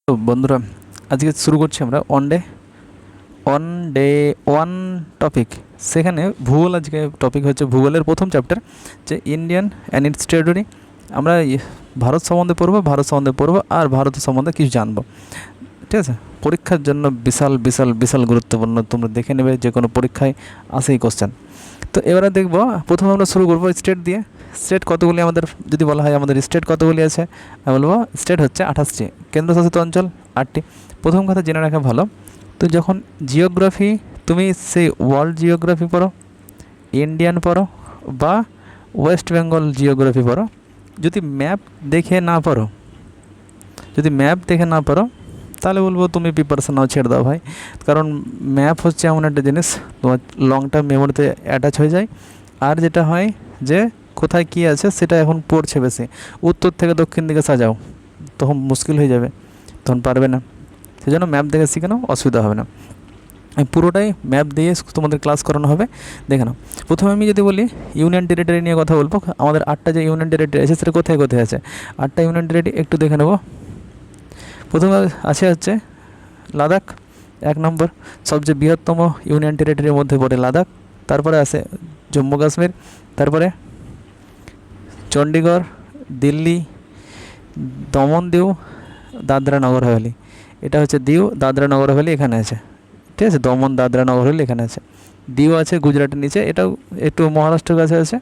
তো বন্ধুরা, আজকে শুরু করছি আমরা ওয়ান ডে ওয়ান টপিক। সেখানে ভূগোল, আজকে টপিক হচ্ছে ভূগোলের প্রথম চ্যাপ্টার, যে ইন্ডিয়ান অ্যান্ড ইটস টেরিটরি। আমরা ভারত সম্বন্ধে পড়বো আর ভারত সম্বন্ধে কিছু জানবো। ঠিক আছে, পরীক্ষার জন্য বিশাল বিশাল বিশাল গুরুত্বপূর্ণ। তোমরা দেখে নেবে, যে কোনো পরীক্ষায় আসে এই কোশ্চেন। তো এবারে দেখবো, প্রথমে আমরা শুরু করবো স্টেট দিয়ে। স্টেট কতগুলি আমাদের, যদি বলা হয় আমাদের স্টেট কতগুলি আছে, আমি বলবো স্টেট হচ্ছে 28টি, কেন্দ্রশাসিত অঞ্চল 8টি। প্রথম কথা জেনে রাখা ভালো, তো যখন জিওগ্রাফি, তুমি সেই ওয়ার্ল্ড জিওগ্রাফি পড়ো, ইন্ডিয়ান পড়ো বা ওয়েস্ট বেঙ্গল জিওগ্রাফি পড়ো, যদি ম্যাপ দেখে না পারো তাহলে বলবো তুমি প্রিপারেশন নাও, ছেড়ে দাও ভাই। কারণ ম্যাপ হচ্ছে এমন একটা জিনিস, তোমার লং টার্ম মেমোরিতে অ্যাটাচ হয়ে যায়। আর যেটা হয় যে কোথায় কী আছে সেটা এখন পড়ছে বেশি, উত্তর থেকে দক্ষিণ দিকে সাজাও, তখন মুশকিল হয়ে যাবে, তখন পারবে না। সেই জন্য ম্যাপ দেখে শিখে নাও, অসুবিধা হবে না। পুরোটাই ম্যাপ দিয়ে তোমাদের ক্লাস করানো হবে, দেখে নাও। প্রথমে আমি যদি বলি ইউনিয়ন টেরিটরি নিয়ে কথা বলবো, আমাদের 8টা যে ইউনিয়ন টেরিটরি আছে সেটা কোথায় কোথায় আছে, 8টা ইউনিয়ন টেরিটরি একটু দেখে নেব। প্রথমে হচ্ছে লাদাখ, 1 নম্বর, সবচেয়ে বৃহত্তম ইউনিয়ন টেরিটরির মধ্যে পড়ে লাদাখ। তারপরে আছে জম্মু কাশ্মীর, তারপরে চণ্ডীগড়, দিল্লি, দমন, দিউ, দাদরা নগর হাভেলি। এটা হচ্ছে দিউ, দাদরা নগর হাভেলি এখানে আছে। ঠিক আছে, দমন, দাদরা নগর হাভেলি এখানে আছে। দিউ আছে গুজরাটের নিচে, এটাও একটু মহারাষ্ট্রের কাছে আছে,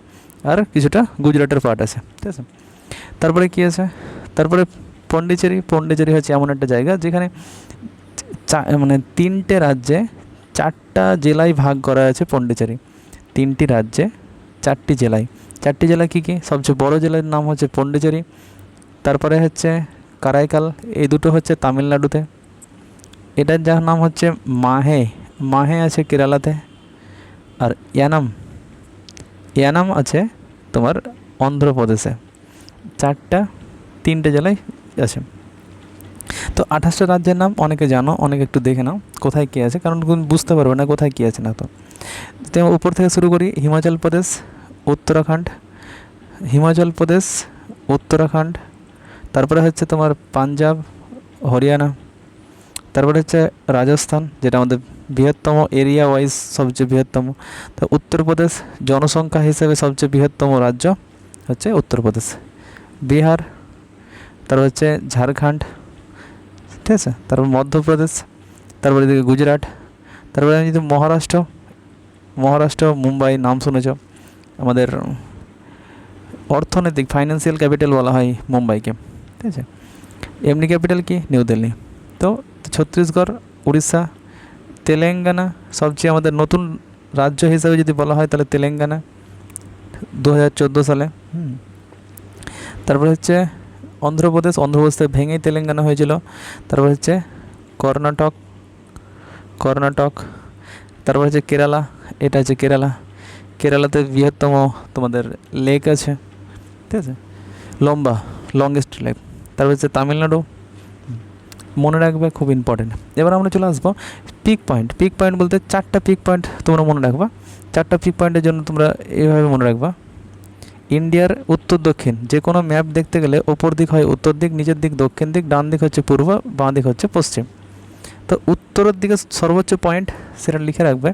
আর কিছুটা গুজরাটের পার্ট আছে। ঠিক আছে, তারপরে কি আছে, তারপরে পন্ডিচেরি হচ্ছে এমন একটা জায়গা যেখানে মানে 3টে রাজ্যে 4টা জেলায় ভাগ করা আছে পন্ডিচেরি। 3টি রাজ্যে 4টি জেলায়, 4টি জেলা কী কী, সবচেয়ে বড় জেলার নাম হচ্ছে পন্ডিচেরি, তারপরে হচ্ছে কারাইকাল, এই দুটো হচ্ছে তামিলনাড়ুতে। এটার যার নাম হচ্ছে মাহে আছে কেরালাতে, আর ইয়ানাম আছে তোমার অন্ধ্রপ্রদেশে। 3টে জেলায় আছে। তো 28টা রাজ্যের নাম অনেকে জানো, অনেকে একটু দেখে নাও কোথায় কী আছে, কারণ বুঝতে পারবে না কোথায় কী আছে না। তো উপর থেকে শুরু করি, হিমাচল প্রদেশ, উত্তরাখণ্ড, তারপরে হচ্ছে তোমার পাঞ্জাব, হরিয়ানা, তারপরে হচ্ছে রাজস্থান, যেটা আমাদের বৃহত্তম এরিয়া ওয়াইজ সবচেয়ে বৃহত্তম। তো উত্তরপ্রদেশ, জনসংখ্যা হিসেবে সবচেয়ে বৃহত্তম রাজ্য হচ্ছে উত্তরপ্রদেশ। বিহার, তারপর হচ্ছে ঝাড়খণ্ড, ঠিক আছে, তারপর মধ্যপ্রদেশ, তারপরে এদিকে গুজরাট, তারপরে যদি মহারাষ্ট্র, মুম্বাই নাম শুনেছ, আমাদের অর্থনৈতিক ফাইন্যান্সিয়াল ক্যাপিটাল বলা হয় মুম্বাইকে। ঠিক আছে, এমনি ক্যাপিটাল কি, নিউ দিল্লি। তো ছত্তিশগড়, উড়িষ্যা, তেলেঙ্গানা, সবচেয়ে আমাদের নতুন রাজ্য হিসাবে যদি বলা হয় তাহলে তেলেঙ্গানা 2014 সালে। তারপরে হচ্ছে অন্ধ্রপ্রদেশ থেকে ভেঙেই তেলেঙ্গানা হয়েছিল। তারপর হচ্ছে কর্ণাটক, তারপর হচ্ছে কেরালা, এটা হচ্ছে কেরালাতে বৃহত্তম তোমাদের লেক আছে। ঠিক আছে, লংগেস্ট লেক। তারপর হচ্ছে তামিলনাড়ু, মনে রাখবে, খুব ইম্পর্টেন্ট। এবার আমরা চলে আসবো পিক পয়েন্ট বলতে 4টা পিক পয়েন্ট তোমরা মনে রাখবা। 4টা পিক পয়েন্টের জন্য তোমরা এইভাবে মনে রাখবা, ইন্ডিয়ার উত্তর দক্ষিণ, যে কোনো ম্যাপ দেখতে গেলে ওপর দিক হয় উত্তর দিক, নিচের দিক দক্ষিণ দিক, ডান দিক হচ্ছে পূর্ব, বাঁ দিক হচ্ছে পশ্চিম। তো উত্তরের দিকে সর্বোচ্চ পয়েন্ট সেটা লিখে রাখবে।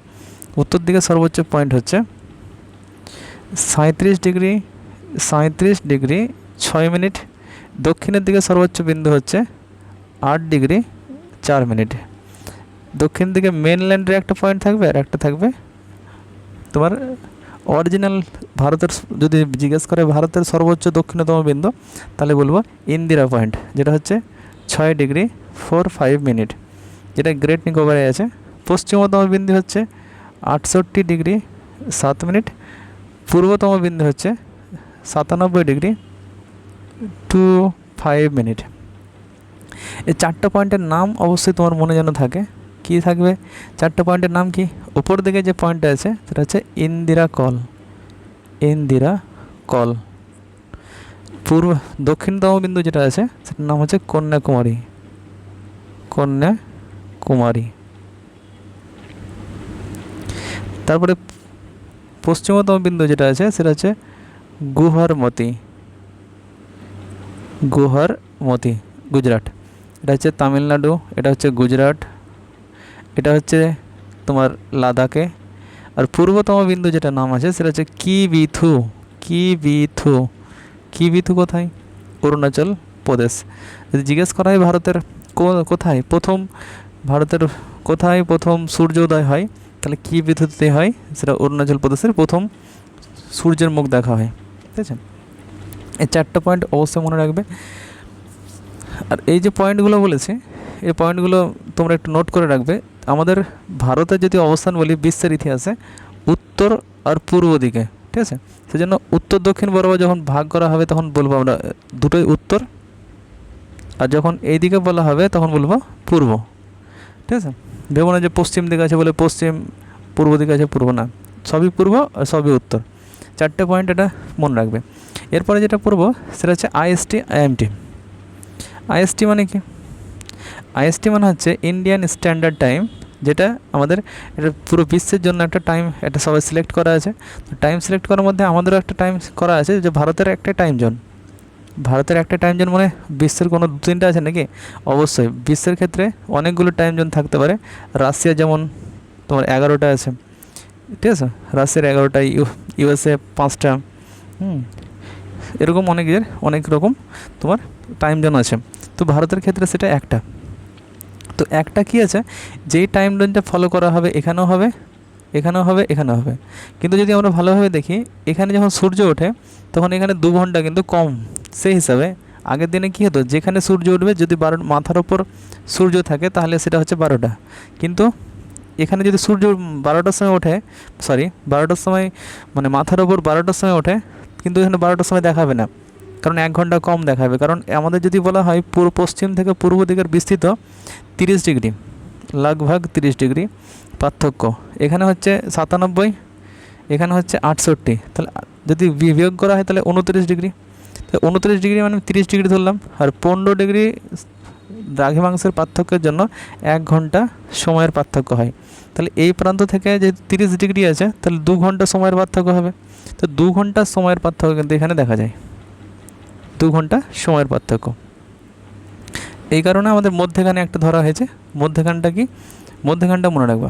উত্তর দিকে সর্বোচ্চ পয়েন্ট হচ্ছে 37 ডিগ্রি 6 মিনিট। দক্ষিণের দিকে সর্বোচ্চ বিন্দু হচ্ছে 8 ডিগ্রি 4 মিনিট। দক্ষিণ দিকে মেনল্যান্ডের একটা পয়েন্ট থাকবে, আর একটা থাকবে তোমার অরিজিনাল ভারতের। যদি জিজ্ঞেস করে ভারতের সর্বোচ্চ দক্ষিণতম বিন্দু, তাহলে বলবো ইন্দিরা পয়েন্ট, যেটা হচ্ছে 6 ডিগ্রি 4-5 মিনিট, যেটা গ্রেট নিকোবরে আছে। পশ্চিমতম বিন্দু হচ্ছে 68 ডিগ্রি 7 মিনিট। পূর্বতম বিন্দু হচ্ছে 97 ডিগ্রি 25 মিনিট। এই 4টা পয়েন্টের নাম অবশ্যই তোমার মনে যেন থাকে। কি থাকবে 4টা পয়েন্টের নাম? কি, উপর দিকে যে পয়েন্টটা আছে সেটা হচ্ছে ইন্দিরা কল। দক্ষিণতম বিন্দু যেটা আছে সেটার নাম হচ্ছে কন্যাকুমারী। তারপরে পশ্চিমতম বিন্দু যেটা আছে সেটা হচ্ছে গুহারমতি, গুজরাট। এটা হচ্ছে তামিলনাড়ু, এটা হচ্ছে গুজরাট, এটা হচ্ছে তোমার লাদাখে। আর পূর্বতম বিন্দু যেটা নাম আছে সেটা হচ্ছে কিবিথু। কিবিথু, কিবিথু কোথায়? অরুণাচল প্রদেশ। যদি জিজ্ঞেস করা হয় ভারতের কোথায় প্রথম, ভারতের কোথায় প্রথম সূর্য উদয় হয়, তাহলে কিবিথুতে হয়, সেটা অরুণাচল প্রদেশের প্রথম সূর্যের মুখ দেখা হয়। ঠিক আছে, এই 4টা পয়েন্ট অবশ্যই মনে রাখবে। আর এই যে পয়েন্টগুলো বলেছি, এই পয়েন্টগুলো তোমরা একটু নোট করে রাখবে। আমাদের ভারতের যদি অবস্থান বলি বিশ্বের ইতিহাসে উত্তর আর পূর্ব দিকে, ঠিক আছে, সেজন্য উত্তর দক্ষিণ বরাবর যখন ভাগ করা হবে তখন বলবো আমরা দুটোই উত্তর, আর যখন এই দিকে বলা হবে তখন বলবো পূর্ব। ঠিক আছে, ভেবো না যে পশ্চিম দিকে আছে বলে পশ্চিম, পূর্ব দিকে আছে পূর্ব, না, সবই পূর্ব আর সবই উত্তর। 4টে পয়েন্ট এটা মনে রাখবে। এরপরে যেটা পড়বো সেটা হচ্ছে আইএসটি আইএমটি। আইএসটি মানে কি? আইএসটি মানে হচ্ছে ইন্ডিয়ান স্ট্যান্ডার্ড টাইম, যেটা আমাদের এটা পুরো বিশ্বের জন্য একটা টাইম, এটা সবাই সিলেক্ট করা আছে। তো টাইম সিলেক্ট করার মধ্যে আমাদেরও একটা টাইম করা আছে, যে ভারতের একটা টাইম জোন। ভারতের একটা টাইম জোন মানে বিশ্বের কোনো 2-3টা আছে নাকি? অবশ্যই বিশ্বের ক্ষেত্রে অনেকগুলো টাইম জোন থাকতে পারে। রাশিয়া যেমন তোমার 11টা আছে, ঠিক আছে, রাশিয়ার 11টা, ইউএসএ 5টা, এরকম অনেক রকম তোমার টাইম জোন আছে। তো ভারতের ক্ষেত্রে সেটা একটা। তো একটা কি আছে, যেই টাইম জোনটা ফলো করা হবে এখানেও হবে, এখানেও হবে, এখানেও হবে। কিন্তু যদি আমরা ভালোভাবে দেখি, এখানে যখন সূর্য ওঠে তখন এখানে 2 ঘন্টা কিন্তু কম। সেই হিসাবে আগের দিনে কী হতো, যেখানে সূর্য উঠবে যদি মাথার ওপর সূর্য থাকে তাহলে সেটা হচ্ছে 12টা। কিন্তু এখানে যদি সূর্য 12টার সময় ওঠে, 12টার সময় মানে মাথার ওপর 12টার সময় ওঠে, কিন্তু এখানে 12টার সময় দেখাবে না, কারণ 1 ঘন্টা কম দেখাবে। কারণ আমাদের যদি বলা হয় পশ্চিম থেকে পূর্ব দিকের বিস্তৃত 30 ডিগ্রি, লগভগ 30 ডিগ্রি পার্থক্য। এখানে হচ্ছে 97, এখানে হচ্ছে 68, তাহলে যদি বিয়োগ করা হয় তাহলে 29 ডিগ্রি। তো 29 ডিগ্রি মানে 30 ডিগ্রি ধরলাম, আর 15 ডিগ্রি দ্রাঘিমাংশের পার্থক্যের জন্য 1 ঘন্টা সময়ের পার্থক্য হয়। তাহলে এই প্রান্ত থেকে যে 30 ডিগ্রি আছে তাহলে 2 ঘন্টা সময়ের পার্থক্য হবে। তো 2 ঘন্টা সময়ের পার্থক্য কিন্তু এখানে দেখা যায়, 2 ঘন্টা সময়ের পার্থক্য। এই কারণে আমাদের মধ্যেখানে একটা ধরা হয়েছে। মধ্যেখানটা কি? মধ্যেখানটা মনে রাখবা,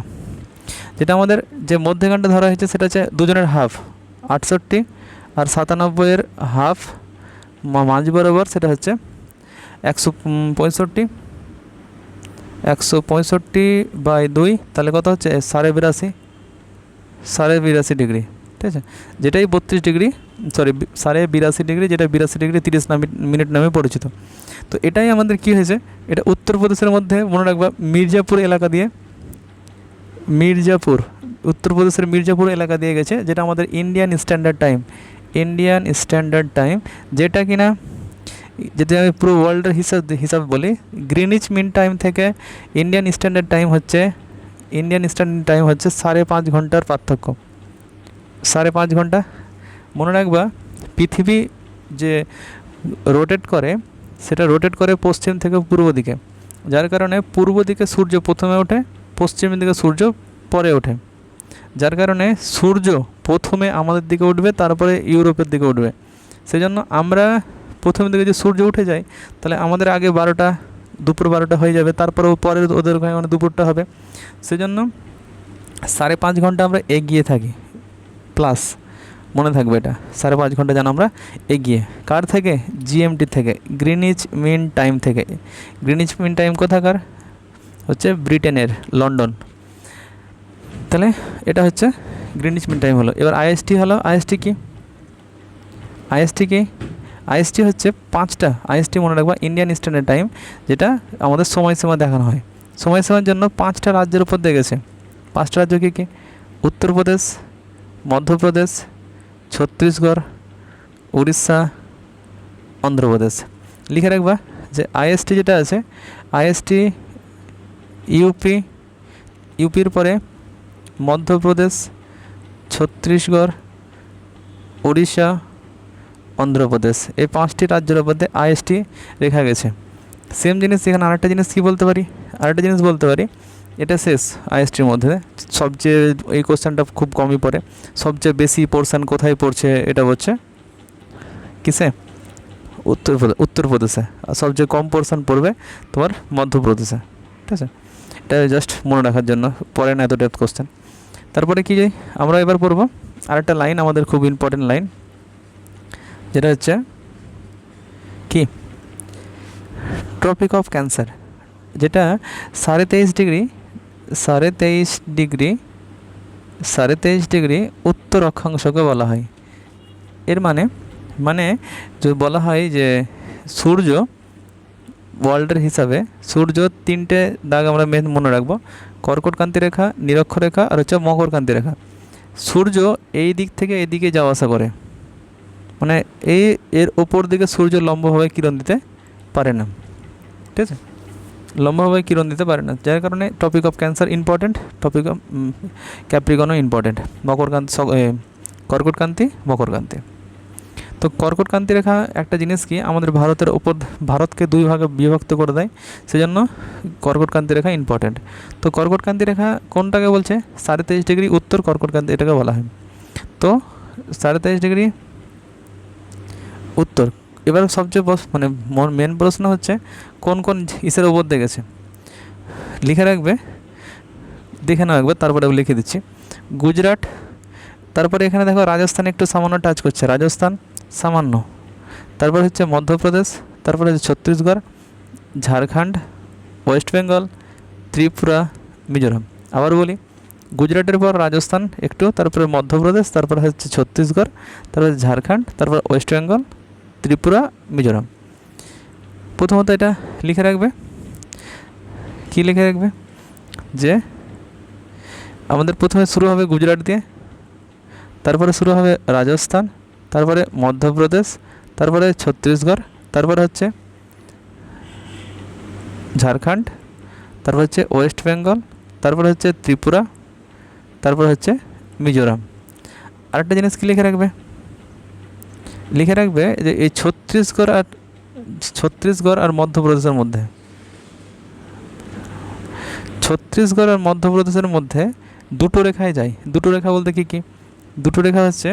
যেটা আমাদের যে মধ্যেখানটা ধরা হয়েছে সেটা হচ্ছে দুজনের হাফ, 68 আর 97-এর হাফ মাঝ বরাবর, সেটা হচ্ছে 165। 165/2 তাহলে কত হচ্ছে 82.5 ডিগ্রি, ঠিক আছে, যেটাই 32 ডিগ্রি, 82.5 ডিগ্রি, যেটা 82 ডিগ্রি 30 মিনিট নামে পরিচিত। তো এটাই আমাদের কি হয়েছে, এটা উত্তরপ্রদেশের মধ্যে মনে রাখবা মির্জাপুর এলাকা দিয়ে, উত্তরপ্রদেশের মির্জাপুর এলাকা দিয়ে গেছে, যেটা আমাদের ইন্ডিয়ান স্ট্যান্ডার্ড টাইম, যেটা কিনা যদি আমি পুরো ওয়ার্ল্ডের হিসাব বলি, গ্রিনিচ মিন টাইম থেকে ইন্ডিয়ান স্ট্যান্ডার্ড টাইম হচ্ছে 5.5 ঘন্টার পার্থক্য। 5.5 ঘন্টা। মনে রাখবা পৃথিবী যে রোটেট করে, সেটা রোটেট করে পশ্চিম থেকে পূর্ব দিকে, যার কারণে পূর্ব দিকে সূর্য প্রথমে ওঠে, পশ্চিম দিকে সূর্য পরে ওঠে। যার কারণে সূর্য প্রথমে আমাদের দিকে উঠবে, তারপরে ইউরোপের দিকে উঠবে। সেজন্য আমরা প্রথম দিকে যে সূর্য উঠে যায়, তাহলে আমাদের আগে 12টা, দুপুর 12টা হয়ে যাবে, তারপরে পরের ওদের মানে দুপুরটা হবে। সেজন্য 5.5 ঘন্টা আমরা এগিয়ে থাকি, প্লাস মনে থাকবে এটা 5.5 ঘন্টা যেন আমরা এগিয়ে, কার থেকে? জিএমটি থেকে, গ্রিনিচ মিন টাইম থেকে। গ্রিনিচ মিন টাইম কোথাকার? হচ্ছে ব্রিটেনের, লন্ডন। তাহলে এটা হচ্ছে গ্রিনিচ মিন টাইম হলো। এবার আইএসটি হলো, আইএসটি কি? আইএসটি হচ্ছে 5টা। আইএসটি মনে রাখবা ইন্ডিয়ান স্ট্যান্ডার্ড টাইম, যেটা আমাদের সময়সীমা দেখানো হয়। সময়সীমার জন্য 5টা রাজ্যের উপর দিয়ে গেছে। 5টা রাজ্য কী কী? উত্তরপ্রদেশ, মধ্যপ্রদেশ, ছত্তিশগড়, উড়িষ্যা, অন্ধ্রপ্রদেশ। লিখে রাখবা যে আইএসটি যেটা আছে, আইএসটি ইউপির পরে মধ্যপ্রদেশ, ছত্তিশগড়, উড়িষ্যা, অন্ধ্রপ্রদেশ, এই 5টি রাজ্যের মধ্যে আইএসটি রেখা গেছে। সেম জিনিস এখানে আরেকটা জিনিস কী বলতে পারি? এটা শেষ আইএসটির মধ্যে। সবচেয়ে এই কোশ্চেনটা খুব কমই পড়ে, সবচেয়ে বেশি পোর্শন কোথায় পড়ছে এটা হচ্ছে কিসে? উত্তরপ্রদেশে, আর সবচেয়ে কম পোর্শন পড়বে তোমার মধ্যপ্রদেশে। ঠিক আছে, এটা জাস্ট মনে রাখার জন্য, পরে না এত ডেপথ কোশ্চেন। তারপরে কি যাই আমরা এবার পড়বো আরেকটা লাইন, আমাদের খুব ইম্পর্টেন্ট লাইন, যেটা হচ্ছে কি ট্রপিক অফ ক্যান্সার, যেটা 23.5 ডিগ্রি উত্তর অক্ষাংশকে বলা হয়। এর মানে যদি বলা হয় যে সূর্য ওয়ার্ল্ডের হিসাবে সূর্য 3টে দাগ আমরা মেন মনে রাখবো, কর্কটক্রান্তি রেখা, নিরক্ষরেখা আর হচ্ছে মকরক্রান্তি রেখা। সূর্য এই দিক থেকে এদিকে যাওয়া আসা করে, মানে এর ওপর দিকে সূর্য লম্বভাবে কিরণ দিতে পারে না। ঠিক আছে, লম্বভাবে কিরণ দিতে পারে না, যার কারণে topic of cancer important, topic of ক্যাপ্রিকনও ইম্পর্টেন্ট, কর্কটক্রান্তি মকরক্রান্তি। তো কর্কটক্রান্তি রেখা একটা জিনিস কি, আমাদের ভারতের ওপর, ভারতকে 2 ভাগে বিভক্ত করে দেয়, সেজন্য কর্কটক্রান্তি রেখা ইম্পর্টেন্ট। তো কর্কটক্রান্তি রেখা কোনটাকে বলছে, 23.5 ডিগ্রি উত্তর কর্কটক্রান্তি এটাকে বলা হয়। তো 23.5 ডিগ্রি উত্তর। এবার সবচেয়ে মানে মেন প্রশ্ন হচ্ছে কোন কোন ইসের ওপর দিয়ে গেছে, লিখে রাখবে, দেখে নাও একবার, তারপরে লিখে দিচ্ছি। গুজরাট, তারপরে এখানে দেখো রাজস্থান একটু সামান্য টাচ করছে, রাজস্থান সামান্য, তারপর হচ্ছে মধ্যপ্রদেশ, তারপরে হচ্ছে ছত্তিশগড়, ঝাড়খণ্ড, ওয়েস্ট বেঙ্গল, ত্রিপুরা, মিজোরাম। আবার বলি, গুজরাটের পর রাজস্থান একটু, তারপরে মধ্যপ্রদেশ, তারপরে হচ্ছে ছত্তিশগড়, তারপরে ঝাড়খণ্ড, তারপর ওয়েস্ট বেঙ্গল, ত্রিপুরা, মিজোরাম। প্রথমত এটা লিখে রাখবে, কি লিখে রাখবে, যে আমাদের প্রথমে শুরু হবে গুজরাট দিয়ে, তারপরে শুরু হবে রাজস্থান, তারপরে মধ্যপ্রদেশ, তারপরে ছত্তিশগড়, তারপরে হচ্ছে ঝাড়খণ্ড, তারপর হচ্ছে ওয়েস্ট বেঙ্গল, তারপরে হচ্ছে ত্রিপুরা, তারপর হচ্ছে মিজোরাম। আরেকটা জিনিস কি লিখে রাখবে যে এই ছত্তিশগড় আর মধ্যপ্রদেশের মধ্যে দুটো রেখায় যায়। দুটো রেখা বলতে কি দুটো রেখা হচ্ছে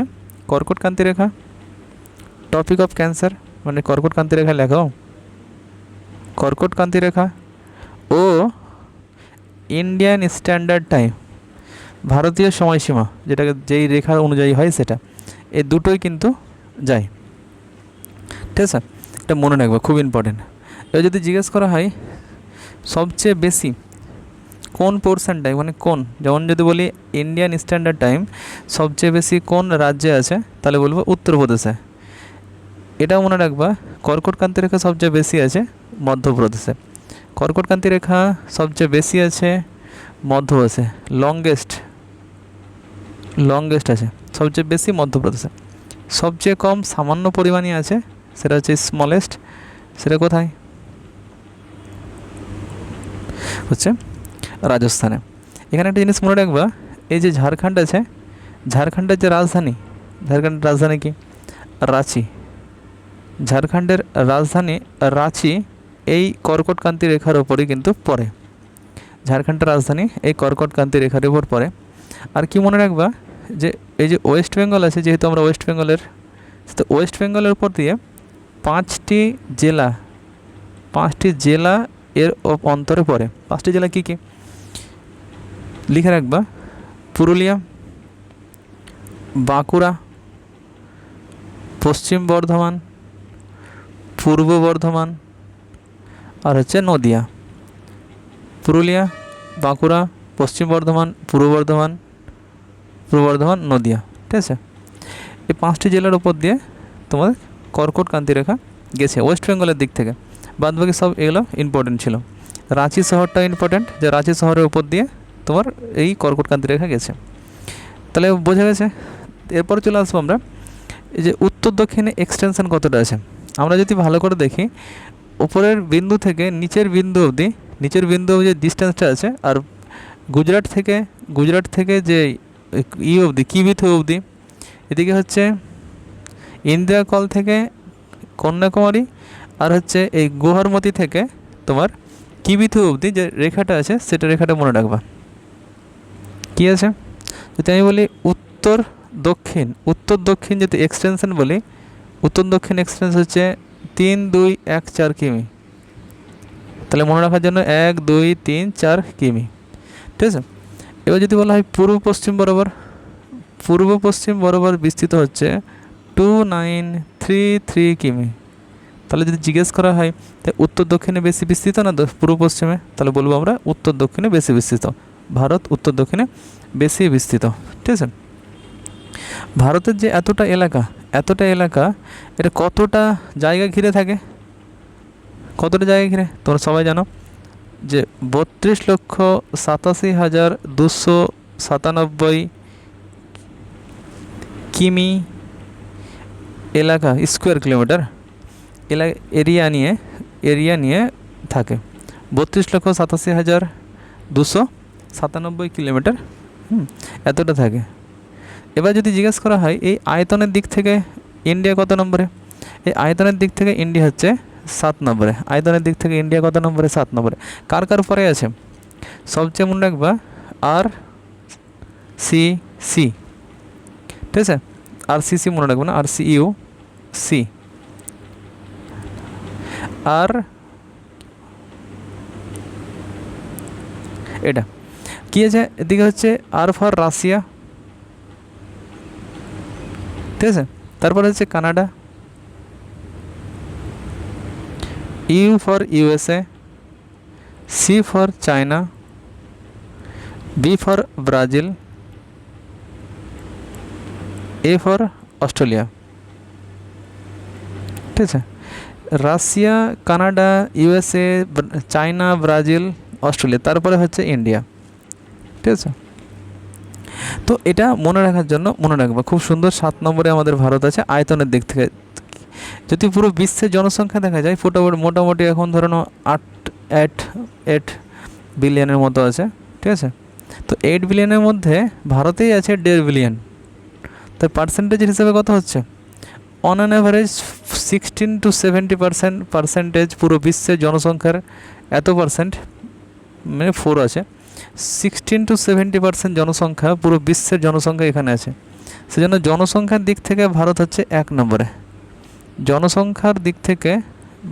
কর্কটক্রান্তি রেখা, টপিক অফ ক্যান্সার মানে কর্কটক্রান্তি রেখা লেখাও, কর্কটক্রান্তি রেখা ও ইন্ডিয়ান স্ট্যান্ডার্ড টাইম, ভারতীয় সময়সীমা, যেটাকে যেই রেখা অনুযায়ী হয় সেটা, এই দুটোই কিন্তু যায়। ঠিক আছে, এটা মনে রাখবে, খুব ইম্পর্টেন্ট। এবার যদি জিজ্ঞেস করা হয় সবচেয়ে বেশি কোন পোর্শনটাই, মানে কোন, যেমন যদি বলি ইন্ডিয়ান স্ট্যান্ডার্ড টাইম সবচেয়ে বেশি কোন রাজ্যে আছে, তাহলে বলবো উত্তরপ্রদেশে। এটাও মনে রাখবা, কর্কটক্রান্তি রেখা সবচেয়ে বেশি আছে মধ্যপ্রদেশে, কর্কটক্রান্তি রেখা সবচেয়ে বেশি আছে মধ্যপ্রদেশে, লংগেস্ট আছে সবচেয়ে বেশি মধ্যপ্রদেশে। সবচেয়ে কম সামান্য পরিমাণে আছে, সেটা হচ্ছে স্মলেস্ট, সেটা কোথায়, হচ্ছে রাজস্থানে। এখানে একটা জিনিস মনে রাখবা, এই যে ঝাড়খণ্ড আছে, ঝাড়খণ্ডের যে ঝাড়খণ্ডের রাজধানী কি, রাঁচি, ঝাড়খণ্ডের রাজধানী রাঁচি এই কর্কটক্রান্তি রেখার ওপরই কিন্তু পড়ে, ঝাড়খণ্ডের রাজধানী এই কর্কটক্রান্তি রেখার উপর পড়ে। আর কি মনে রাখবা, যে এই যে ওয়েস্ট বেঙ্গল আছে, যেহেতু আমরা ওয়েস্ট বেঙ্গলের উপর দিয়ে 5টি জেলা এর অন্তরে পড়ে। 5টি জেলা কি লিখে রাখবা, পুরুলিয়া, বাঁকুড়া, পশ্চিম বর্ধমান, পূর্ব বর্ধমান আর হচ্ছে নদিয়া। পুরুলিয়া, বাঁকুড়া, পশ্চিম বর্ধমান, পূর্ব বর্ধমান, নদিয়া। ঠিক আছে, এই 5টি জেলার উপর দিয়ে তোমাদের কর্কটক্রান্তি রেখা গেছে ওয়েস্ট বেঙ্গলের দিক থেকে। বাদবাকি সব এগুলো ইম্পর্টেন্ট ছিল। রাঁচি শহরটা ইম্পর্টেন্ট, যে রাঁচি শহরের উপর দিয়ে তোমার এই কর্কটক্রান্তি রেখা গেছে। তাহলে বোঝা গেছে। এরপর চলে আসবো আমরা এই যে উত্তর দক্ষিণে এক্সটেনশন কতটা আছে। আমরা যদি ভালো করে দেখি, উপরের বিন্দু থেকে নিচের বিন্দু অবধি যে ডিস্টেন্সটা আছে, আর গুজরাট থেকে যে অবধি কিবিথু অবধি, এদিকে হচ্ছে ইন্দিরা কল থেকে কন্যাকুমারী, আর হচ্ছে এই গুহারমতি থেকে তোমার কিবিথু অবধি যে রেখাটা আছে, সেটা রেখাটা মনে রাখবা। কি আছে, যদি আমি বলি উত্তর দক্ষিণ যদি এক্সটেনশন বলি, উত্তর দক্ষিণ এক্সটেন্স হচ্ছে 3 2 1 4 কিমি। তাহলে মনে রাখার জন্য 1 2 3 4 কিমি, ঠিক আছে। এবার যদি বলা হয় পূর্ব পশ্চিম বরাবর বিস্তৃত হচ্ছে 2933 কিমি। তাহলে যদি জিজ্ঞেস করা হয় তাই উত্তর দক্ষিণে বেশি বিস্তৃত না পূর্ব পশ্চিমে, তাহলে বলবো আমরা উত্তর দক্ষিণে বেশি বিস্তৃত। ভারত উত্তর দক্ষিণে বেশি বিস্তৃত, ঠিক আছে। ভারতের যে এতটা এলাকা এটা কতটা জায়গা ঘিরে থাকে, কতটা জায়গা ঘিরে তোমরা সবাই জানো যে 32,87,297 কিমি এলাকা, স্কোয়ার কিলোমিটার এরিয়া নিয়ে থাকে। 32,87,297 কিলোমিটার এতটা থাকে। এবার যদি জিজ্ঞেস করা হয় এই আয়তনের দিক থেকে ইন্ডিয়া কত নম্বরে, এই আয়তনের দিক থেকে ইন্ডিয়া হচ্ছে 7 নম্বরে। আয়তনের দিক থেকে ইন্ডিয়া কত নম্বরে? 7 নম্বরে। কার পরে আছে? সবচেয়ে মনে রাখবা RCC, ঠিক আছে। RCC মনে রাখবো না, RCUC। আর এটা কি আছে? এদিকে হচ্ছে R ফর রাশিয়া, ঠিক আছে। তারপরে হচ্ছে Canada, U for USA, C for China, B for Brazil, A for Australia, ঠিক আছে। Russia, Canada, USA, China, Brazil, Australia, তারপরে হচ্ছে ইন্ডিয়া, ঠিক আছে। তো এটা মনে রাখার জন্য মনে রাখবা, খুব সুন্দর। 7 নম্বরে আমাদের ভারত আছে আয়তনের দিক থেকে। যদি পুরো বিশ্বের জনসংখ্যা দেখা যায় মোটামুটি এখন ধরুন 8 বিলিয়নের মতো আছে, ঠিক আছে। তো 8 বিলিয়নের মধ্যে ভারতেই আছে 1.5 বিলিয়ন। তার পার্সেন্টেজের হিসাবে কত হচ্ছে? অন অ্যান অ্যাভারেজ 16 to 70% পুরো বিশ্বের জনসংখ্যার এত পার্সেন্ট, মানে 4 আছে। 16 to 70% জনসংখ্যা, পুরো বিশ্বের জনসংখ্যা এখানে আছে। সেজন্য জনসংখ্যার দিক থেকে ভারত হচ্ছে 1 নম্বরে। জনসংখ্যার দিক থেকে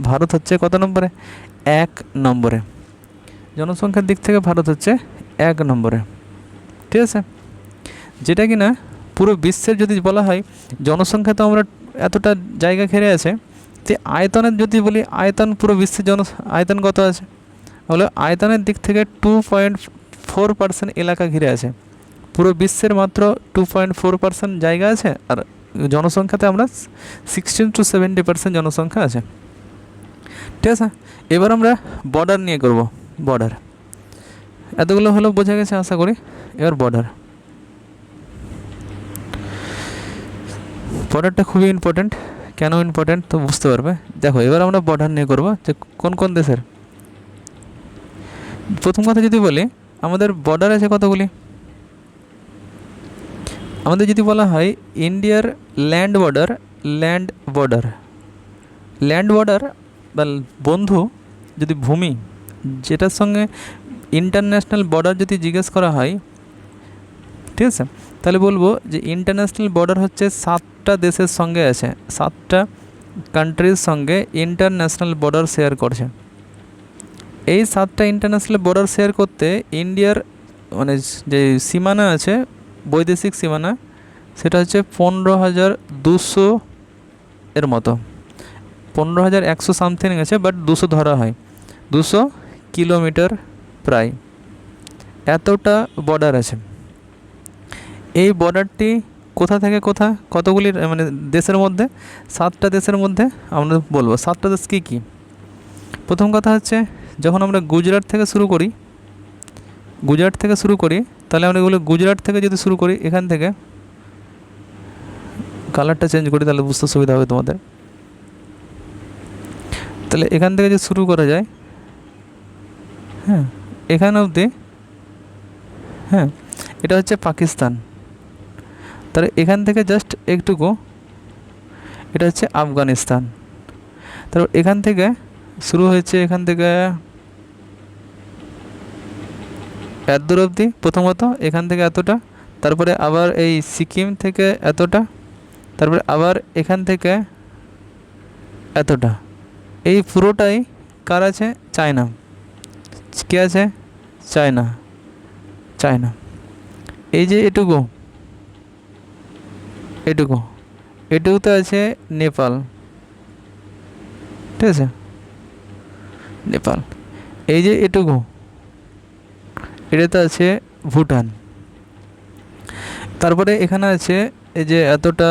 ভারত হচ্ছে কত নম্বরে? 1 নম্বরে। জনসংখ্যার দিক থেকে ভারত হচ্ছে 1 নম্বরে, ঠিক আছে। যেটা কিনা পুরো বিশ্বের যদি বলা হয় জনসংখ্যা তো আমরা এতটা জায়গা ঘিরে আছে, যে আয়তনের যদি বলি আয়তন পুরো বিশ্বের আয়তন কত আছে? হলো আয়তনের দিক থেকে 2.4% এলাকা ঘিরে আছে। পুরো বিশ্বের মাত্র 2.4% জায়গা আছে, আর জনসংখ্যাতে আমরা 16 to 70% জনসংখ্যা আছে, ঠিক আছে। এবার আমরা বর্ডার নিয়ে করব। বর্ডার এতগুলো হলো বোঝা গেছে আশা করি। এবার বর্ডারটা খুবই ইম্পর্ট্যান্ট। কেন ইম্পর্ট্যান্ট তো বুঝতে পারবে। দেখো এবার আমরা বর্ডার নিয়ে করব যে কোন কোন দেশের। প্রথম কথা যদি বলি আমাদের বর্ডার আছে কতগুলি। আমাদের যদি বলা হয় ইন্ডিয়ার ল্যান্ড বর্ডার বা বন্ধু, যদি ভূমি, যেটার সঙ্গে ইন্টারন্যাশনাল বর্ডার যদি জিজ্ঞেস করা হয়, ঠিক আছে, তাহলে বলবো যে ইন্টারন্যাশনাল বর্ডার হচ্ছে 7টা দেশের সঙ্গে আছে, 7টা কান্ট্রির সঙ্গে ইন্টারন্যাশনাল বর্ডার শেয়ার করছে। এই 7টা ইন্টারন্যাশনাল বর্ডার শেয়ার করতে ইন্ডিয়ার মানে যে সীমানা আছে, বৈদেশিক সীমানা, সেটা হচ্ছে 15,200 এর মতো। 15,100 সামথিং আছে, বাট 200 ধরা হয়। 200 কিলোমিটার প্রায়, এতটা বর্ডার আছে। এই বর্ডারটি কোথা থেকে কোথা, কতগুলি মানে দেশের মধ্যে? 7টা দেশের মধ্যে আমরা বলবো। 7টা দেশ কী কী? প্রথম কথা হচ্ছে যখন আমরা গুজরাট থেকে শুরু করি, তাহলে আমরা এগুলো গুজরাট থেকে যদি শুরু করি, এখান থেকে কালারটা চেঞ্জ করি তাহলে বুঝতে সুবিধা হবে তোমাদের। তাহলে এখান থেকে যদি শুরু করা যায়, হ্যাঁ, এখানে অবধি, হ্যাঁ, এটা হচ্ছে পাকিস্তান। তাহলে এখান থেকে জাস্ট একটুকু এটা হচ্ছে আফগানিস্তান। তারপর এখান থেকে শুরু হয়েছে, এখান থেকে এত দূর অবধি প্রথমত, এখান থেকে এতটা, তারপরে আবার এই সিকিম থেকে এতটা, তারপরে আবার এখান থেকে এতটা, এই পুরোটাই কার আছে? চায়না। কে আছে? চায়না। চায়না। এই যে এটুকু, এটুকু, এটুকুতে আছে নেপাল। ঠিক আছে, নেপাল। এই যে এটুকু, এটাতে আছে ভুটান। তারপরে এখানে আছে এই যে এতটা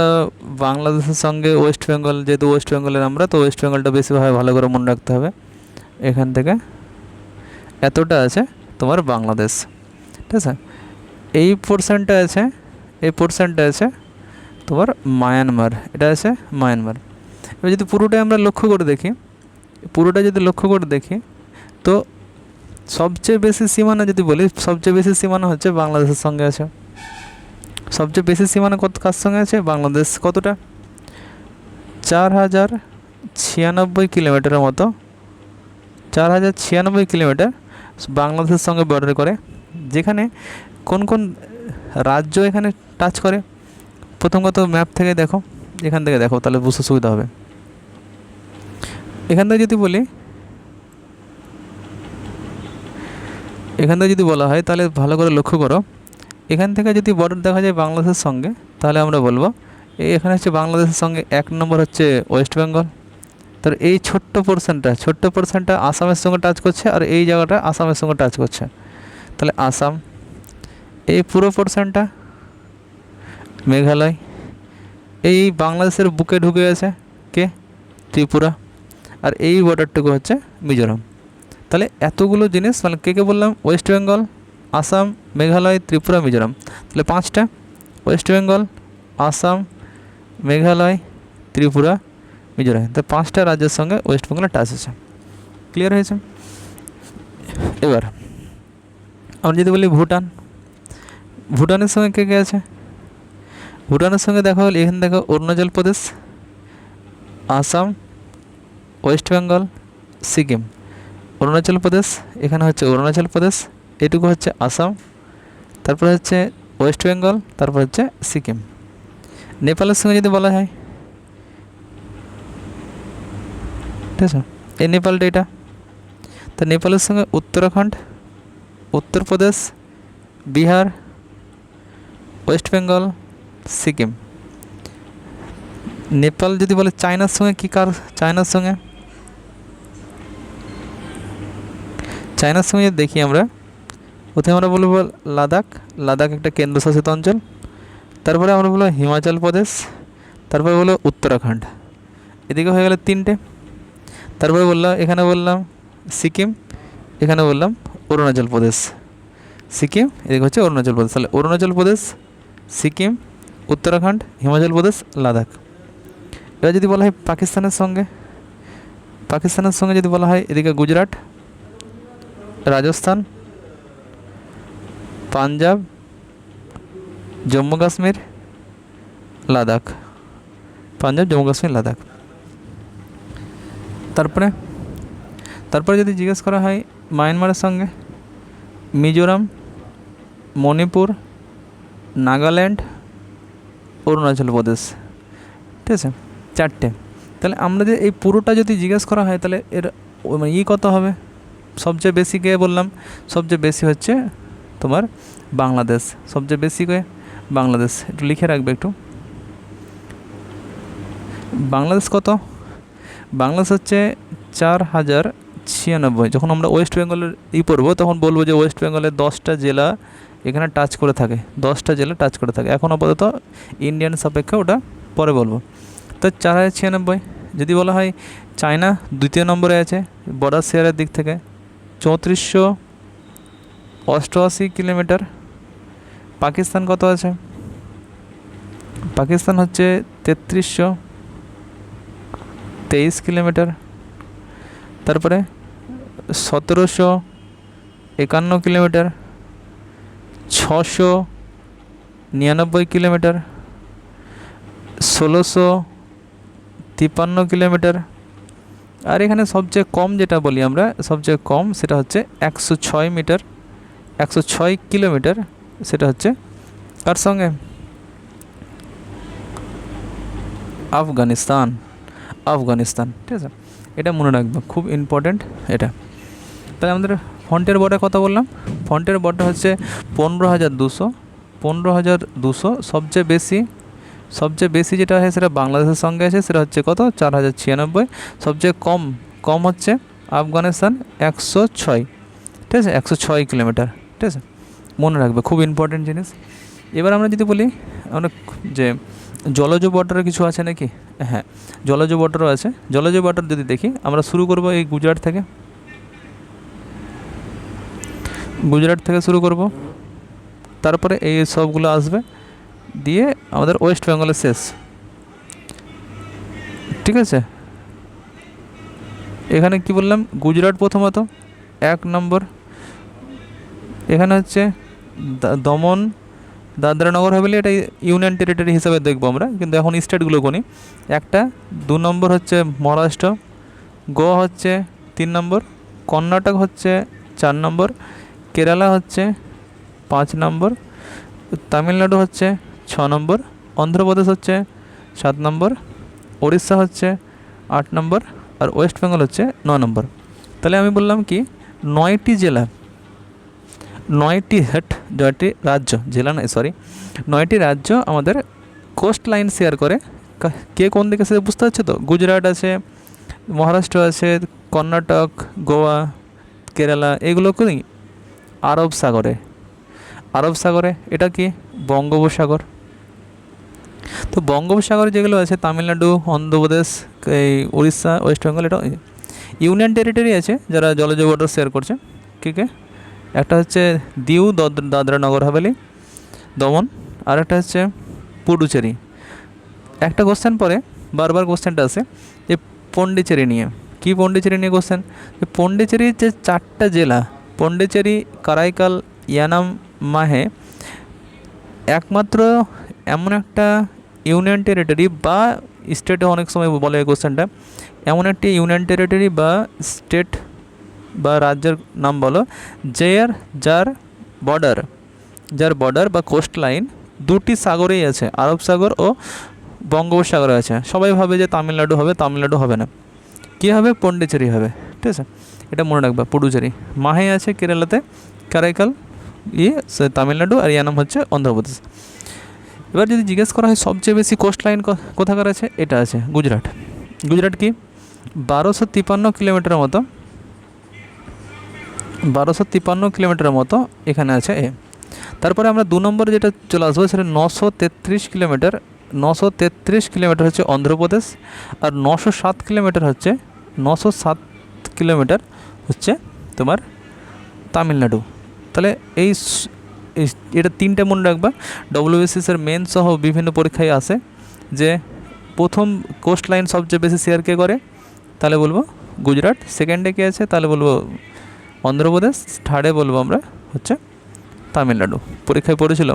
বাংলাদেশের সঙ্গে ওয়েস্ট বেঙ্গল, যেহেতু ওয়েস্ট বেঙ্গলের আমরা, তো ওয়েস্ট বেঙ্গলটা বেশিভাবে ভালো করে মনে রাখতে হবে। এখান থেকে এতটা আছে তোমার বাংলাদেশ। ঠিক আছে, এই পোর্শনটা আছে, এই পোর্শনটা আছে তোমার মায়ানমার, এটা আছে মায়ানমার। এবার যদি পুরোটাই আমরা লক্ষ্য করে দেখি, পুরোটা যদি লক্ষ্য করে দেখি, তো সবচেয়ে বেশি সীমানা যদি বলি, সবচেয়ে বেশি সীমানা হচ্ছে বাংলাদেশের সঙ্গে আছে। সবচেয়ে বেশি সীমানা কত কার সঙ্গে আছে? বাংলাদেশ। কতটা? 4096 কিলোমিটারের মতো, 4096 কিলোমিটার বাংলাদেশের সঙ্গে বর্ডার করে। যেখানে কোন কোন রাজ্য এখানে টাচ করে, প্রথম কথা ম্যাপ থেকে দেখো, এখান থেকে দেখো, তাহলে বুঝতে সুবিধা হবে। এখান থেকে যদি বলি, এখান থেকে যদি বলা হয়, তাহলে ভালো করে লক্ষ্য করো, এখান থেকে যদি বর্ডার দেখা যায় বাংলাদেশের সঙ্গে, তাহলে আমরা বলবো এখানে হচ্ছে বাংলাদেশের সঙ্গে 1 নম্বর হচ্ছে ওয়েস্ট বেঙ্গল। তার এই ছোট্ট পোর্শনটা আসামের সঙ্গে টাচ করছে, আর এই জায়গাটা আসামের সঙ্গে টাচ করছে, তাহলে আসাম। এই পুরো পোর্শনটা মেঘালয়। এই বাংলাদেশের বুকে ঢুকে আছে কে? ত্রিপুরা। আর এই বর্ডারটুকু হচ্ছে মিজোরাম। তাহলে এতগুলো জিনিস, মানে কে বললাম? ওয়েস্ট বেঙ্গল, আসাম, মেঘালয়, ত্রিপুরা, মিজোরাম। তাহলে 5টা, ওয়েস্ট বেঙ্গল, আসাম, মেঘালয়, ত্রিপুরা, মিজোরাম। তো 5টা রাজ্যের সঙ্গে ওয়েস্ট বেঙ্গলের টাচ আছে। ক্লিয়ার হয়েছে? এবার আমরা যদি বলি ভুটান, ভুটানের সঙ্গে কে কে আছে? ভুটানের সঙ্গে দেখা হল, এখানে দেখো অরুণাচল প্রদেশ, আসাম, ওয়েস্ট বেঙ্গল, সিকিম। অরুণাচল প্রদেশ, এখানে হচ্ছে অরুণাচল প্রদেশ, এটুকু হচ্ছে আসাম, তারপরে হচ্ছে ওয়েস্ট বেঙ্গল, তারপর হচ্ছে সিকিম। নেপালের সঙ্গে যদি বলা হয়, ঠিক আছে, এই নেপালটা এটা। তা নেপালের সঙ্গে উত্তরাখণ্ড, উত্তরপ্রদেশ, বিহার, ওয়েস্ট বেঙ্গল, সিকিম। নেপাল যদি বলে চায়নার সঙ্গে কি কার? চায়নার সঙ্গে, চায়নার সঙ্গে যদি দেখি আমরা, প্রথমে আমরা বলবো লাদাখ। লাদাখ একটা কেন্দ্রশাসিত অঞ্চল। তারপরে আমরা বলবো হিমাচল প্রদেশ, তারপরে বলবো উত্তরাখণ্ড। এদিকে হয়ে গেল 3টে। তারপরে বললাম, এখানে বললাম সিকিম, এখানে বললাম অরুণাচল প্রদেশ। সিকিম, এদিকে হচ্ছে অরুণাচল প্রদেশ। তাহলে অরুণাচল প্রদেশ, সিকিম, উত্তরাখণ্ড, হিমাচল প্রদেশ, লাদাখ। এবার যদি বলা হয় পাকিস্তানের সঙ্গে, পাকিস্তানের সঙ্গে যদি বলা হয়, এদিকে গুজরাট, রাজস্থান, পাঞ্জাব, জম্মু কাশ্মীর, লাদাখ। পাঞ্জাব, জম্মু কাশ্মীর, লাদাখ। তারপরে যদি জিজ্ঞেস করা হয় মায়ানমারের সঙ্গে, মিজোরাম, মণিপুর, নাগাল্যান্ড, অরুণাচল প্রদেশ। ঠিক আছে, 4টে। তাহলে আমরা যে এই পুরোটা যদি জিজ্ঞেস করা হয়, তাহলে এর কত হবে? সবচেয়ে বেশি কে বললাম? সবচেয়ে বেশি হচ্ছে তোমার বাংলাদেশ। সবচেয়ে বেশি কে? বাংলাদেশ। একটু লিখে রাখবে একটু, বাংলাদেশ কত? বাংলাদেশ হচ্ছে 4096। যখন আমরা ওয়েস্ট বেঙ্গলের পড়বো, তখন বলবো যে ওয়েস্ট বেঙ্গলের 10টা জেলা এখানে টাচ করে থাকে, 10টা জেলা টাচ করে থাকে। এখন আপাতত ইন্ডিয়ান সাপেক্ষে ওটা পরে বলবো। তো 4096। যদি বলা হয় চায়না দ্বিতীয় নম্বরে আছে বর্ডার শেয়ারের দিক থেকে, 3488 কিলোমিটার। পাকিস্তান কত আছে? পাকিস্তান হচ্ছে 3323 কিলোমিটার। তারপরে 1751 কিলোমিটার, 699 কিলোমিটার, 1653 কিলোমিটার। আর এখানে সবচেয়ে কম যেটা বলি আমরা, সবচেয়ে কম সেটা হচ্ছে 106 মিটার, 106 কিলোমিটার। সেটা হচ্ছে কার সঙ্গে? আফগানিস্তান। আফগানিস্তান। ঠিক আছে, এটা মনে রাখবে, খুব ইম্পর্ট্যান্ট এটা। তাহলে আমাদের ফন্টের বর্ডার কথা বললাম, ফন্টের বর্ডার হচ্ছে 15,200। 15,200 সবচেয়ে বেশি যেটা হয় সেটা বাংলাদেশের সঙ্গে আছে, সেটা হচ্ছে কত, 4,096। সবচেয়ে কম হচ্ছে আফগানিস্তান, 106। ঠিক আছে, 106 কিলোমিটার। ঠিক আছে, মনে রাখবে, খুব ইম্পর্টেন্ট জিনিস। এবার আমরা যদি বলি আমরা যে জলজ বর্ডারে কিছু আছে নাকি, হ্যাঁ জলজ বর্ডারও আছে। জলজ বর্ডার যদি দেখি, আমরা শুরু করব এই গুজরাট থেকে শুরু করব, তারপরে এই সবগুলো আসবে, দিয়ে আমাদের ওয়েস্ট বেঙ্গলের শেষ। ঠিক আছে, এখানে কি বললাম, গুজরাট প্রথমত 1 নম্বর। এখানে হচ্ছে দমন দাদরা নগর হাভেলি, এটা ইউনিয়ন টেরিটরি হিসাবে দেখবো আমরা, কিন্তু এখন স্টেটগুলো কোনি। 2 নম্বর হচ্ছে মহারাষ্ট্র, গোয়া হচ্ছে 3 নম্বর, কর্ণাটক হচ্ছে 4 নম্বর, কেরালা হচ্ছে 5 নম্বর, তামিলনাড়ু হচ্ছে 6 নম্বর, অন্ধ্রপ্রদেশ হচ্ছে 7 নম্বর, উড়িষ্যা হচ্ছে 8 নম্বর, আর ওয়েস্ট বেঙ্গল হচ্ছে 9 নম্বর। তাহলে আমি বললাম কি, 9টি জেলা, 9টি রাজ্য, জেলা নয় সরি, 9টি রাজ্য আমাদের কোস্ট লাইন শেয়ার করে। কে কোন দিকে সে বুঝতে পারছে তো, গুজরাট আছে, মহারাষ্ট্র আছে, কর্ণাটক, গোয়া, কেরালা, এগুলো কি আরব সাগরে। এটা কি বঙ্গোপসাগর। তো বঙ্গোপসাগরে যেগুলো আছে, তামিলনাড়ু, অন্ধ্রপ্রদেশ, এই উড়িষ্যা, ওয়েস্ট বেঙ্গল, এটা ইউনিয়ন টেরিটরি আছে যারা জলজ বর্ডার শেয়ার করছে। ঠিক আছে, একটা হচ্ছে দিউ, দাদরা নগর হাভেলি, দমন, আর একটা হচ্ছে পুডুচেরি। একটা কোশ্চেন পরে বারবার কোশ্চেনটা আসে যে পন্ডিচেরি নিয়ে, কি পন্ডিচেরি নিয়ে কোশ্চেন, যে পন্ডিচেরির যে 4টা জেলা, পন্ডিচেরি, কারাইকাল, ইয়ানাম, মাহে, একমাত্র এমন একটা ইউনিয়ন টেরিটরি বা স্টেটে, অনেক সময় বলে এই কোশ্চেনটা, এমন একটি ইউনিয়ন টেরিটরি বা স্টেট বা রাজ্যের নাম বলো, যার বর্ডার বা কোস্ট লাইন 2টি সাগরেই আছে, আরব সাগর ও বঙ্গোপসাগরে আছে। সবাই ভাবে যে তামিলনাড়ু হবে না, কী হবে, পন্ডিচেরি হবে। ঠিক আছে, এটা মনে রাখবা, পুডুচেরি। মাহে আছে কেরালাতে, কারাইকাল তামিলনাড়ু, আর ইয়ানাম হচ্ছে অন্ধ্রপ্রদেশ। এবার যদি জিজ্ঞেস করা হয় সবচেয়ে বেশি কোস্ট লাইন কোথাকার আছে, এটা আছে গুজরাট কি 1253 কিলোমিটারের মতো, 1253 কিলোমিটারের মতো এখানে আছে এ। তারপরে আমরা 2 নম্বরে যেটা চলে আসবো, সেটা 933 কিলোমিটার। 933 কিলোমিটার হচ্ছে অন্ধ্রপ্রদেশ, আর 907 কিলোমিটার হচ্ছে তোমার তামিলনাড়ু। তাহলে এটা 3টে মনে রাখবা, ডব্লিউবিসিএসের মেন সহ বিভিন্ন পরীক্ষায় আসে যে প্রথম কোস্ট লাইন সবচেয়ে বেশি শেয়ার কে করে, তাহলে বলবো গুজরাট। সেকেন্ডে কে আছে, তাহলে বলবো অন্ধ্রপ্রদেশ। থার্ডে বলবো আমরা হচ্ছে তামিলনাড়ু। পরীক্ষায় পড়েছিল,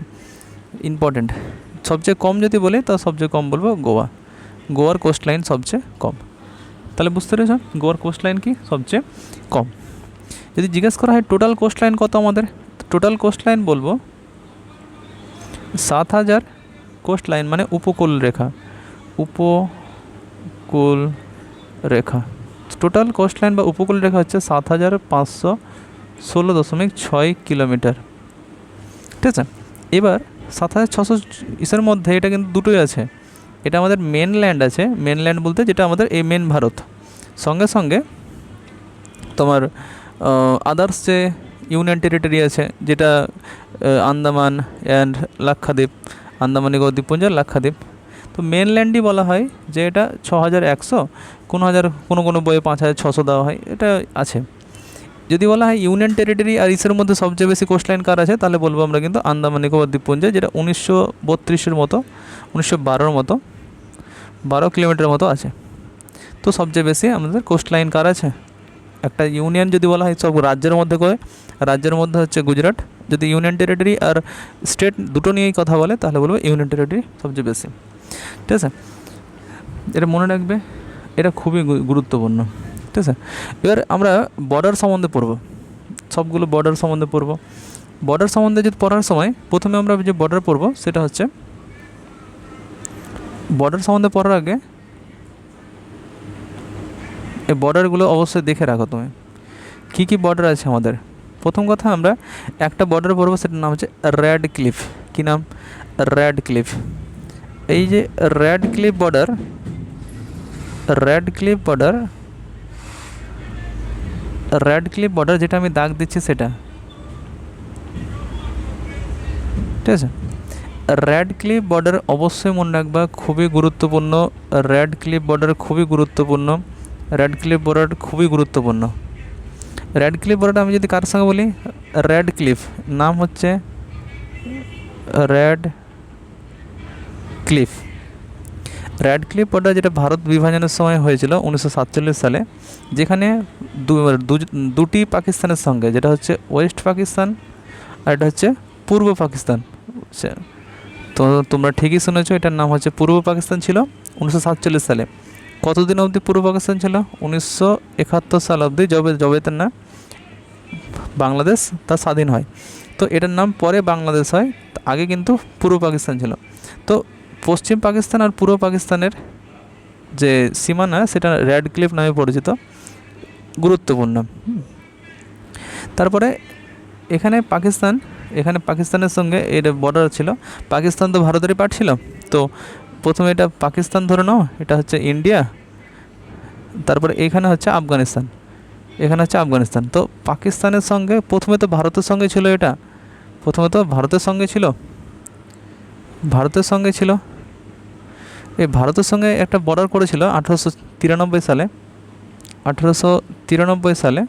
ইম্পর্টেন্ট। সবচেয়ে কম যদি বলি, তা সবচেয়ে কম বলবো গোয়ার কোস্ট লাইন সবচেয়ে কম। তাহলে বুঝতে পেরেছ, গোয়ার কোস্ট লাইন কি সবচেয়ে কম। যদি জিজ্ঞেস করা হয় টোটাল কোস্ট লাইন কত আমাদের, টোটাল কোস্ট লাইন বলবো 7,000 কোস্ট লাইন, মানে উপকূল রেখা। টোটাল কোস্ট লাইন বা উপকূল রেখা হচ্ছে 7,516.6 কিলোমিটার। ঠিক আছে, এবার 7,600 ইসের মধ্যে এটা কিন্তু দুটোই আছে। এটা আমাদের মেনল্যান্ড আছে, মেনল্যান্ড বলতে যেটা আমাদের এই মেন ভারত, সঙ্গে তোমার আদার্স যে ইউনিয়ন টেরিটরি আছে, যেটা আন্দামান অ্যান্ড লাক্ষাদ্বীপ, আন্দামান নিকোবর দ্বীপপুঞ্জ, লাক্ষাদ্বীপ। তো মেনল্যান্ডই বলা হয় যে এটা 6,100, কোনো বইয়ে 5,600 দেওয়া হয়, এটা আছে। যদি বলা হয় ইউনিয়ন টেরিটরি আর ইসের মধ্যে সবচেয়ে বেশি কোস্ট লাইন কার আছে, তাহলে বলবো আমরা কিন্তু আন্দামান নিকোবর দ্বীপপুঞ্জে, যেটা 1932 মতো, 1912 মতো 12 কিলোমিটার মতো আছে। তো সবচেয়ে বেশি আমাদের কোস্ট লাইন কার আছে। একটা ইউনিয়ন যদি বলা হয় সব রাজ্যের মধ্যে করে, রাজ্যের মধ্যে হচ্ছে গুজরাট। যদি ইউনিয়ন টেরিটরি আর স্টেট দুটো নিয়েই কথা বলে, তাহলে বলবো ইউনিয়ন টেরিটরি সবচেয়ে বেশি। ঠিক আছে, এটা মনে রাখবে, এটা খুবই গুরুত্বপূর্ণ। ঠিক আছে, এবার আমরা বর্ডার সম্বন্ধে পড়ব, সবগুলো বর্ডার সম্বন্ধে পড়ব। বর্ডার সম্বন্ধে যদি পড়ার সময় প্রথমে আমরা যে বর্ডার পড়ব, সেটা হচ্ছে বর্ডার সম্বন্ধে পড়ার আগে এই বর্ডারগুলো অবশ্যই দেখে রাখো তুমি, কী কী বর্ডার আছে আমাদের। প্রথম কথা আমরা একটা বর্ডার পড়বো, সেটার নাম হচ্ছে রেড ক্লিফ। কী নাম? Red cliff. এই যে red cliff border, red cliff border, red cliff border যেটা আমি দাগ দিচ্ছি সেটা, ঠিক আছে। রেড ক্লিফ বর্ডার অবশ্যই মনে রাখবা, খুবই গুরুত্বপূর্ণ। রেড ক্লিফ বর্ডার খুবই গুরুত্বপূর্ণ, রেড ক্লিফ বর্ডার খুবই গুরুত্বপূর্ণ। রেড ক্লিফ বর্ডার আমি যদি কার সঙ্গে বলি, রেড ক্লিফ নাম হচ্ছে red cliff. Red cliff border যেটা ভারত বিভাজনের সময় হয়েছিল 1947 সালে, যেখানে দুটি পাকিস্তানের সঙ্গে, যেটা হচ্ছে ওয়েস্ট পাকিস্তান আর এটা হচ্ছে পূর্ব পাকিস্তান। তো তোমরা ঠিকই শুনেছো, এটার নাম হচ্ছে পূর্ব পাকিস্তান ছিল 1947 সালে। কতদিন অবধি পূর্ব পাকিস্তান ছিল? 1971 সাল অবধি, যবে তার না বাংলাদেশ তা স্বাধীন হয়। তো এটার নাম পরে বাংলাদেশ হয়, আগে কিন্তু পূর্ব পাকিস্তান ছিল। তো পশ্চিম পাকিস্তান আর পূর্ব পাকিস্তানের যে সীমানা, সেটা রেড ক্লিফ নামে পরিচিত, গুরুত্বপূর্ণ। তারপরে এখানে পাকিস্তানের সঙ্গে এর বর্ডার ছিল। পাকিস্তান তো ভারতেরই পার্ট ছিল। তো প্রথমে এটা পাকিস্তান ধরে নাও, এটা হচ্ছে ইন্ডিয়া, তারপরে এখানে হচ্ছে আফগানিস্তান, এখানে হচ্ছে আফগানিস্তান। তো পাকিস্তানের সঙ্গে প্রথমে তো ভারতের সঙ্গে ছিল, এটা প্রথমে তো ভারতের সঙ্গে ছিল, এই ভারতের সঙ্গে একটা বর্ডার করেছিল 1893 সালে, 1893 সালে।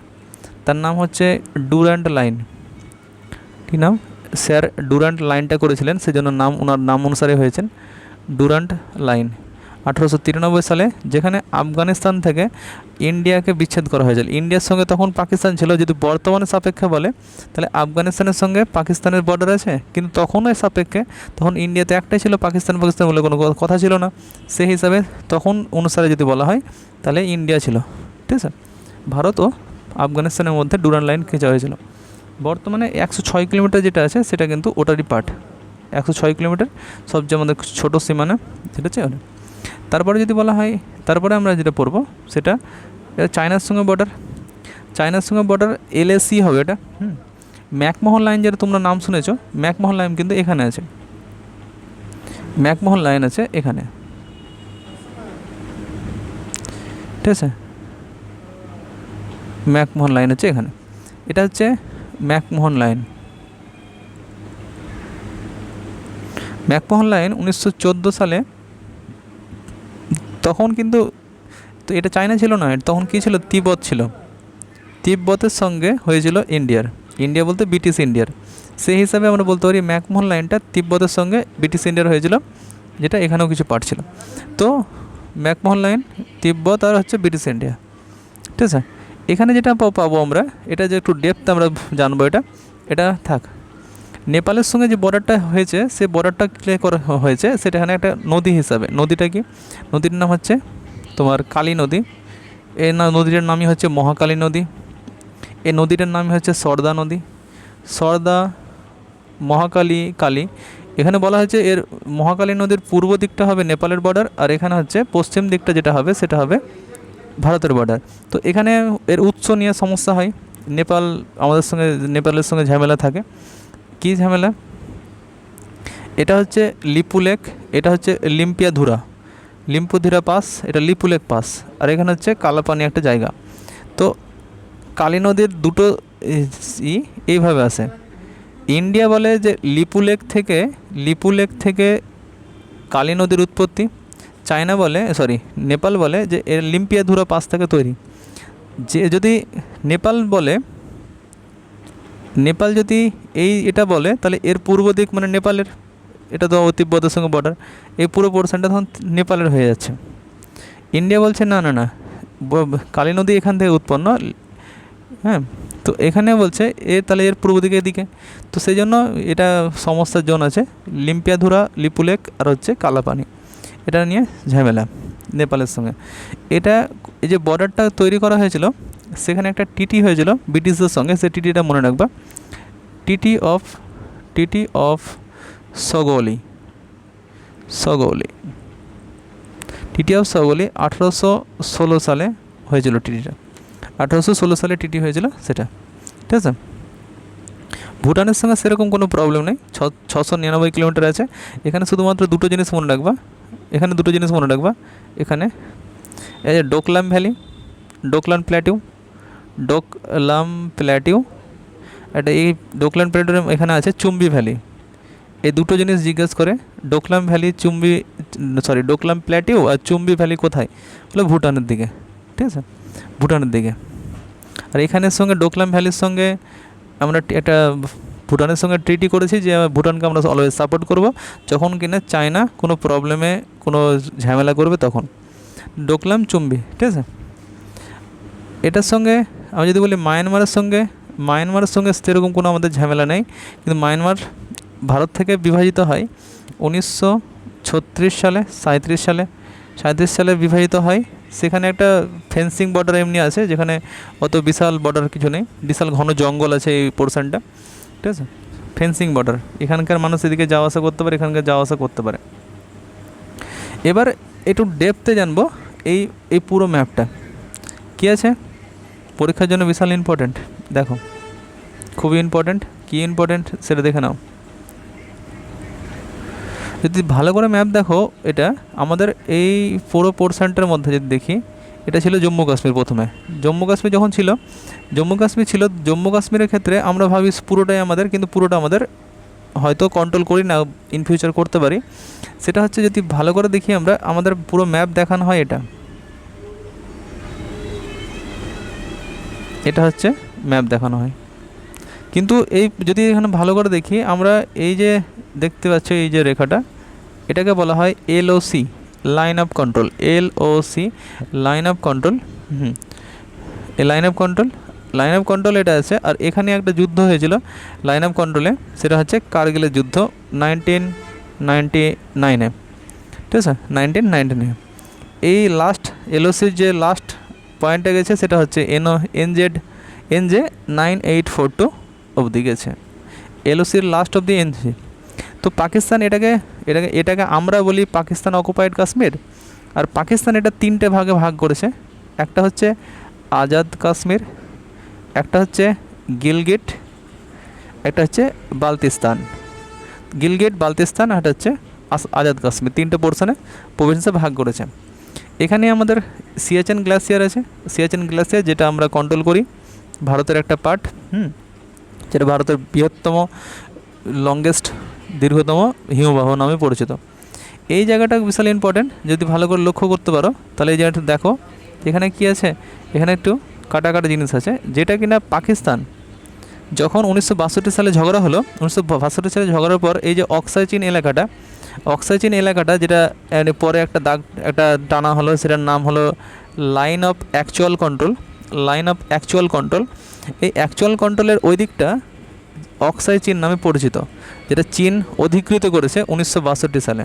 তার নাম হচ্ছে ডুরান্ট লাইন। কী নাম? স্যার ডুরান্ট লাইনটা করেছিলেন, সেজন্য নাম ওনার নাম অনুসারে হয়েছেন ডুরান্ট লাইন। 1893 সালে, যেখানে আফগানিস্তান থেকে ইন্ডিয়াকে বিচ্ছেদ করা হয়েছিল। ইন্ডিয়ার সঙ্গে তখন পাকিস্তান ছিল, যদি বর্তমানে সাপেক্ষে বলে তাহলে আফগানিস্তানের সঙ্গে পাকিস্তানের বর্ডার আছে, কিন্তু তখন ওই সাপেক্ষে তখন ইন্ডিয়াতে একটাই ছিল, পাকিস্তান বলে কোনো কথা ছিল না। সেই হিসাবে তখন অনুসারে যদি বলা হয় তাহলে ইন্ডিয়া ছিল, ঠিক আছে। ভারত ও আফগানিস্তানের মধ্যে ডুরান্ট লাইন খোঁজা হয়েছিল। বর্তমানে 106 কিলোমিটার যেটা আছে সেটা কিন্তু ওটারই পার্ট। 106 কিলোমিটার সবচেয়ে আমাদের ছোটো সীমানা, ঠিক আছে। তারপরে যদি বলা হয়, তারপরে আমরা যেটা পড়বো সেটা চায়নার সঙ্গে বর্ডার। চায়নার সঙ্গে বর্ডার LAC হবে এটা। ম্যাকমোহন লাইন, যেটা তোমরা নাম শুনেছো, ম্যাকমোহন লাইন কিন্তু এখানে আছে, ম্যাকমোহন লাইন আছে এখানে, ঠিক আছে। ম্যাকমোহন লাইন হচ্ছে এখানে, এটা হচ্ছে ম্যাকমোহন লাইন। ম্যাকমোহন লাইন 1914 সালে, তখন কিন্তু তো এটা চায়না ছিল না, তখন কী ছিল? তিব্বত ছিল। তিব্বতের সঙ্গে হয়েছিল ইন্ডিয়া বলতে ব্রিটিশ ইন্ডিয়ার। সেই হিসাবে আমরা বলতে পারি ম্যাকমোহন লাইনটা তিব্বতের সঙ্গে ব্রিটিশ ইন্ডিয়ার হয়েছিল, যেটা এখানেও কিছু পার্ট ছিল। তো ম্যাকমোহন লাইন তিব্বত আর হচ্ছে ব্রিটিশ ইন্ডিয়া, ঠিক আছে। এখানে যেটা পাবো আমরা, এটা যে একটু ডেপথ আমরা জানবো, এটা থাক। নেপালের সঙ্গে যে বর্ডারটা হয়েছে, সেই বর্ডারটা ক্লিয়ার করা হয়েছে সেটা এখানে একটা নদী হিসাবে। নদীটা কি? নদীর নাম হচ্ছে তোমার কালী নদী। এই নদীটার নামই হচ্ছে মহাকালী নদী। এই নদীটার নামই হচ্ছে সর্দা নদী। সর্দা, মহাকালী, কালী। এখানে বলা হয়েছে এর মহাকালী নদীর পূর্ব দিকটা হবে নেপালের বর্ডার, আর এখানে হচ্ছে পশ্চিম দিকটা যেটা হবে সেটা হবে ভারতের বর্ডার। তো এখানে এর উৎস নিয়ে সমস্যা হয়, নেপালের সঙ্গে ঝামেলা থাকে। কী ঝামেলা? এটা হচ্ছে লিপু লেক, এটা হচ্ছে লিম্পুধিরা পাস, এটা লিপু লেক পাস, আর এখানে হচ্ছে কালাপানি একটা জায়গা। তো কালী নদীর দুটো এইভাবে আসে। ইন্ডিয়া বলে যে লিপু লেক থেকে কালী নদীর উৎপত্তি। নেপাল বলে যে এর লিম্পিয়াধুরা পাস থেকে তৈরি। যদি নেপাল যদি এটা বলে, তাহলে এর পূর্ব দিক মানে নেপালের, এটা তো তিব্বতের সঙ্গে বর্ডার, এই পুরো পোর্শনটা তখন নেপালের হয়ে যাচ্ছে। ইন্ডিয়া বলছে না, কালী নদী এখান থেকে উৎপন্ন, হ্যাঁ। তো এখানে বলছে তাহলে এর পূর্ব দিকে। তো সেই জন্য এটা সমস্যার জোন আছে, লিম্পিয়াধুরা, লিপু লেক আর হচ্ছে কালাপানি। এটা নিয়ে ঝামেলা নেপালের সঙ্গে। এই যে বর্ডারটা তৈরি করা হয়েছিল, সেখানে একটা টিটি হয়েছিল ব্রিটিশদের সঙ্গে। সেই টিটিটা মনে রাখবা, TT of Sagauli. TT of Sagauli 1816 সালে হয়েছিল টিটিটা, 1816 সালে টিটি হয়েছিল সেটা, ঠিক আছে। ভুটানের সঙ্গে সেরকম কোনো প্রবলেম নেই, 699 কিলোমিটার আছে। এখানে শুধুমাত্র দুটো জিনিস মনে রাখবা, এখানে এই যে ডোকলাম ভ্যালি, ডোকলাম প্ল্যাটিউ, এটা এই ডোকলাম প্ল্যাটিউ এখানে আছে চুম্বি ভ্যালি। এই দুটো জিনিস জিজ্ঞেস করে, ডোকলাম প্ল্যাটিউ আর চুম্বি ভ্যালি কোথায়, বলে ভুটানের দিকে, ঠিক আছে, ভুটানের দিকে। আর এখানের সঙ্গে ডোকলাম ভ্যালির সঙ্গে আমরা একটা ভুটানের সঙ্গে ট্রিটি করেছি যে ভুটানকে আমরা অলওয়েজ সাপোর্ট করব, যখন কিনা চায়না কোনো প্রবলেমে কোনো ঝামেলা করবে তখন। ডোকলাম চুম্বি, ঠিক আছে। এটার সঙ্গে আমি যদি বলি মায়ানমারের সঙ্গে সেরকম কোনো আমাদের ঝামেলা নেই, কিন্তু মায়ানমার ভারত থেকে বিভাজিত হয় 1936 সালে, 37 সালে বিভাজিত হয়। সেখানে একটা ফেন্সিং বর্ডার এমনি আছে, যেখানে অত বিশাল বর্ডার কিছু নেই, বিশাল ঘন জঙ্গল আছে এই পোর্শনটা, ঠিক আছে, ফেন্সিং বর্ডার। এখানকার মানুষ এদিকে যাওয়া আসা করতে পারে, এখানকার যাওয়া আসা করতে পারে। এবার একটু ডেপথে জানবো এই পুরো ম্যাপটা কী আছে, পরীক্ষার জন্য বিশাল ইম্পর্ট্যান্ট। দেখো খুবই ইম্পর্ট্যান্ট, কী ইম্পর্ট্যান্ট সেটা দেখে নাও। যদি ভালো করে ম্যাপ দেখো, এটা আমাদের এই পুরো পোর্শনটার মধ্যে যদি দেখি, এটা ছিল জম্মু কাশ্মীর। প্রথমে জম্মু কাশ্মীর যখন ছিল, জম্মু কাশ্মীরের ক্ষেত্রে আমরা ভাবি পুরোটাই আমাদের, কিন্তু পুরোটা আমাদের হয়তো কন্ট্রোল করি না, ইন ফিউচার করতে পারি। সেটা হচ্ছে যদি ভালো করে দেখি আমরা, আমাদের পুরো ম্যাপ দেখানো হয়, এটা হচ্ছে ম্যাপ দেখানো হয়। কিন্তু এই যদি এখানে ভালো করে দেখি আমরা, এই যে দেখতে পাচ্ছ এই যে রেখাটা, এটাকে বলা হয় LOC, line of control, LOC, line of control. এই লাইন অফ কন্ট্রোল এটা আছে। আর এখানে একটা যুদ্ধ হয়েছিল লাইন অফ কন্ট্রোলে, সেটা হচ্ছে কার্গিলের যুদ্ধ 1999-এ, ঠিক আছে, 1999। এই লাস্ট LOCর যে লাস্ট পয়েন্টে গেছে সেটা হচ্ছে NJ 9842 অবধি গেছে, LOCর লাস্ট অব দি NJ। তো পাকিস্তান এটাকে আমরা বলি পাকিস্তান অকুপাইড কাশ্মীর। আর পাকিস্তান এটা তিনটে ভাগে ভাগ করেছে, একটা হচ্ছে আজাদ কাশ্মীর, একটা হচ্ছে গিলগিট, একটা হচ্ছে বালতিস্তান। বালতিস্তান আর একটা হচ্ছে আজাদ কাশ্মীর, তিনটে পোর্শনে প্রভিন্সে ভাগ করেছে। এখানে আমাদের সিয়াচেন গ্লাসিয়ার আছে, যেটা আমরা কন্ট্রোল করি, ভারতের একটা পার্ট, যেটা ভারতের বৃহত্তম, লংগেস্ট, দীর্ঘতম হিমবাহ নামে পরিচিত। এই জায়গাটা বিশাল ইম্পর্টেন্ট, যদি ভালো করে লক্ষ্য করতে পারো তাহলে এই জায়গাটা দেখো, এখানে কি আছে, এখানে একটু কাটা জিনিস আছে, যেটা কিনা পাকিস্তান যখন 1962 সালে ঝগড়া হলো, 1962 সালে ঝগড়ার পর এই যে অক্সাই চীন এলাকাটা যেটা পরে একটা টানা হলো, সেটার নাম হলো লাইন অফ অ্যাকচুয়াল কন্ট্রোল। এই অ্যাকচুয়াল কন্ট্রোলের ওই দিকটা অক্সাই চীন নামে পরিচিত, যেটা চীন অধিকৃত করেছে 1962 সালে।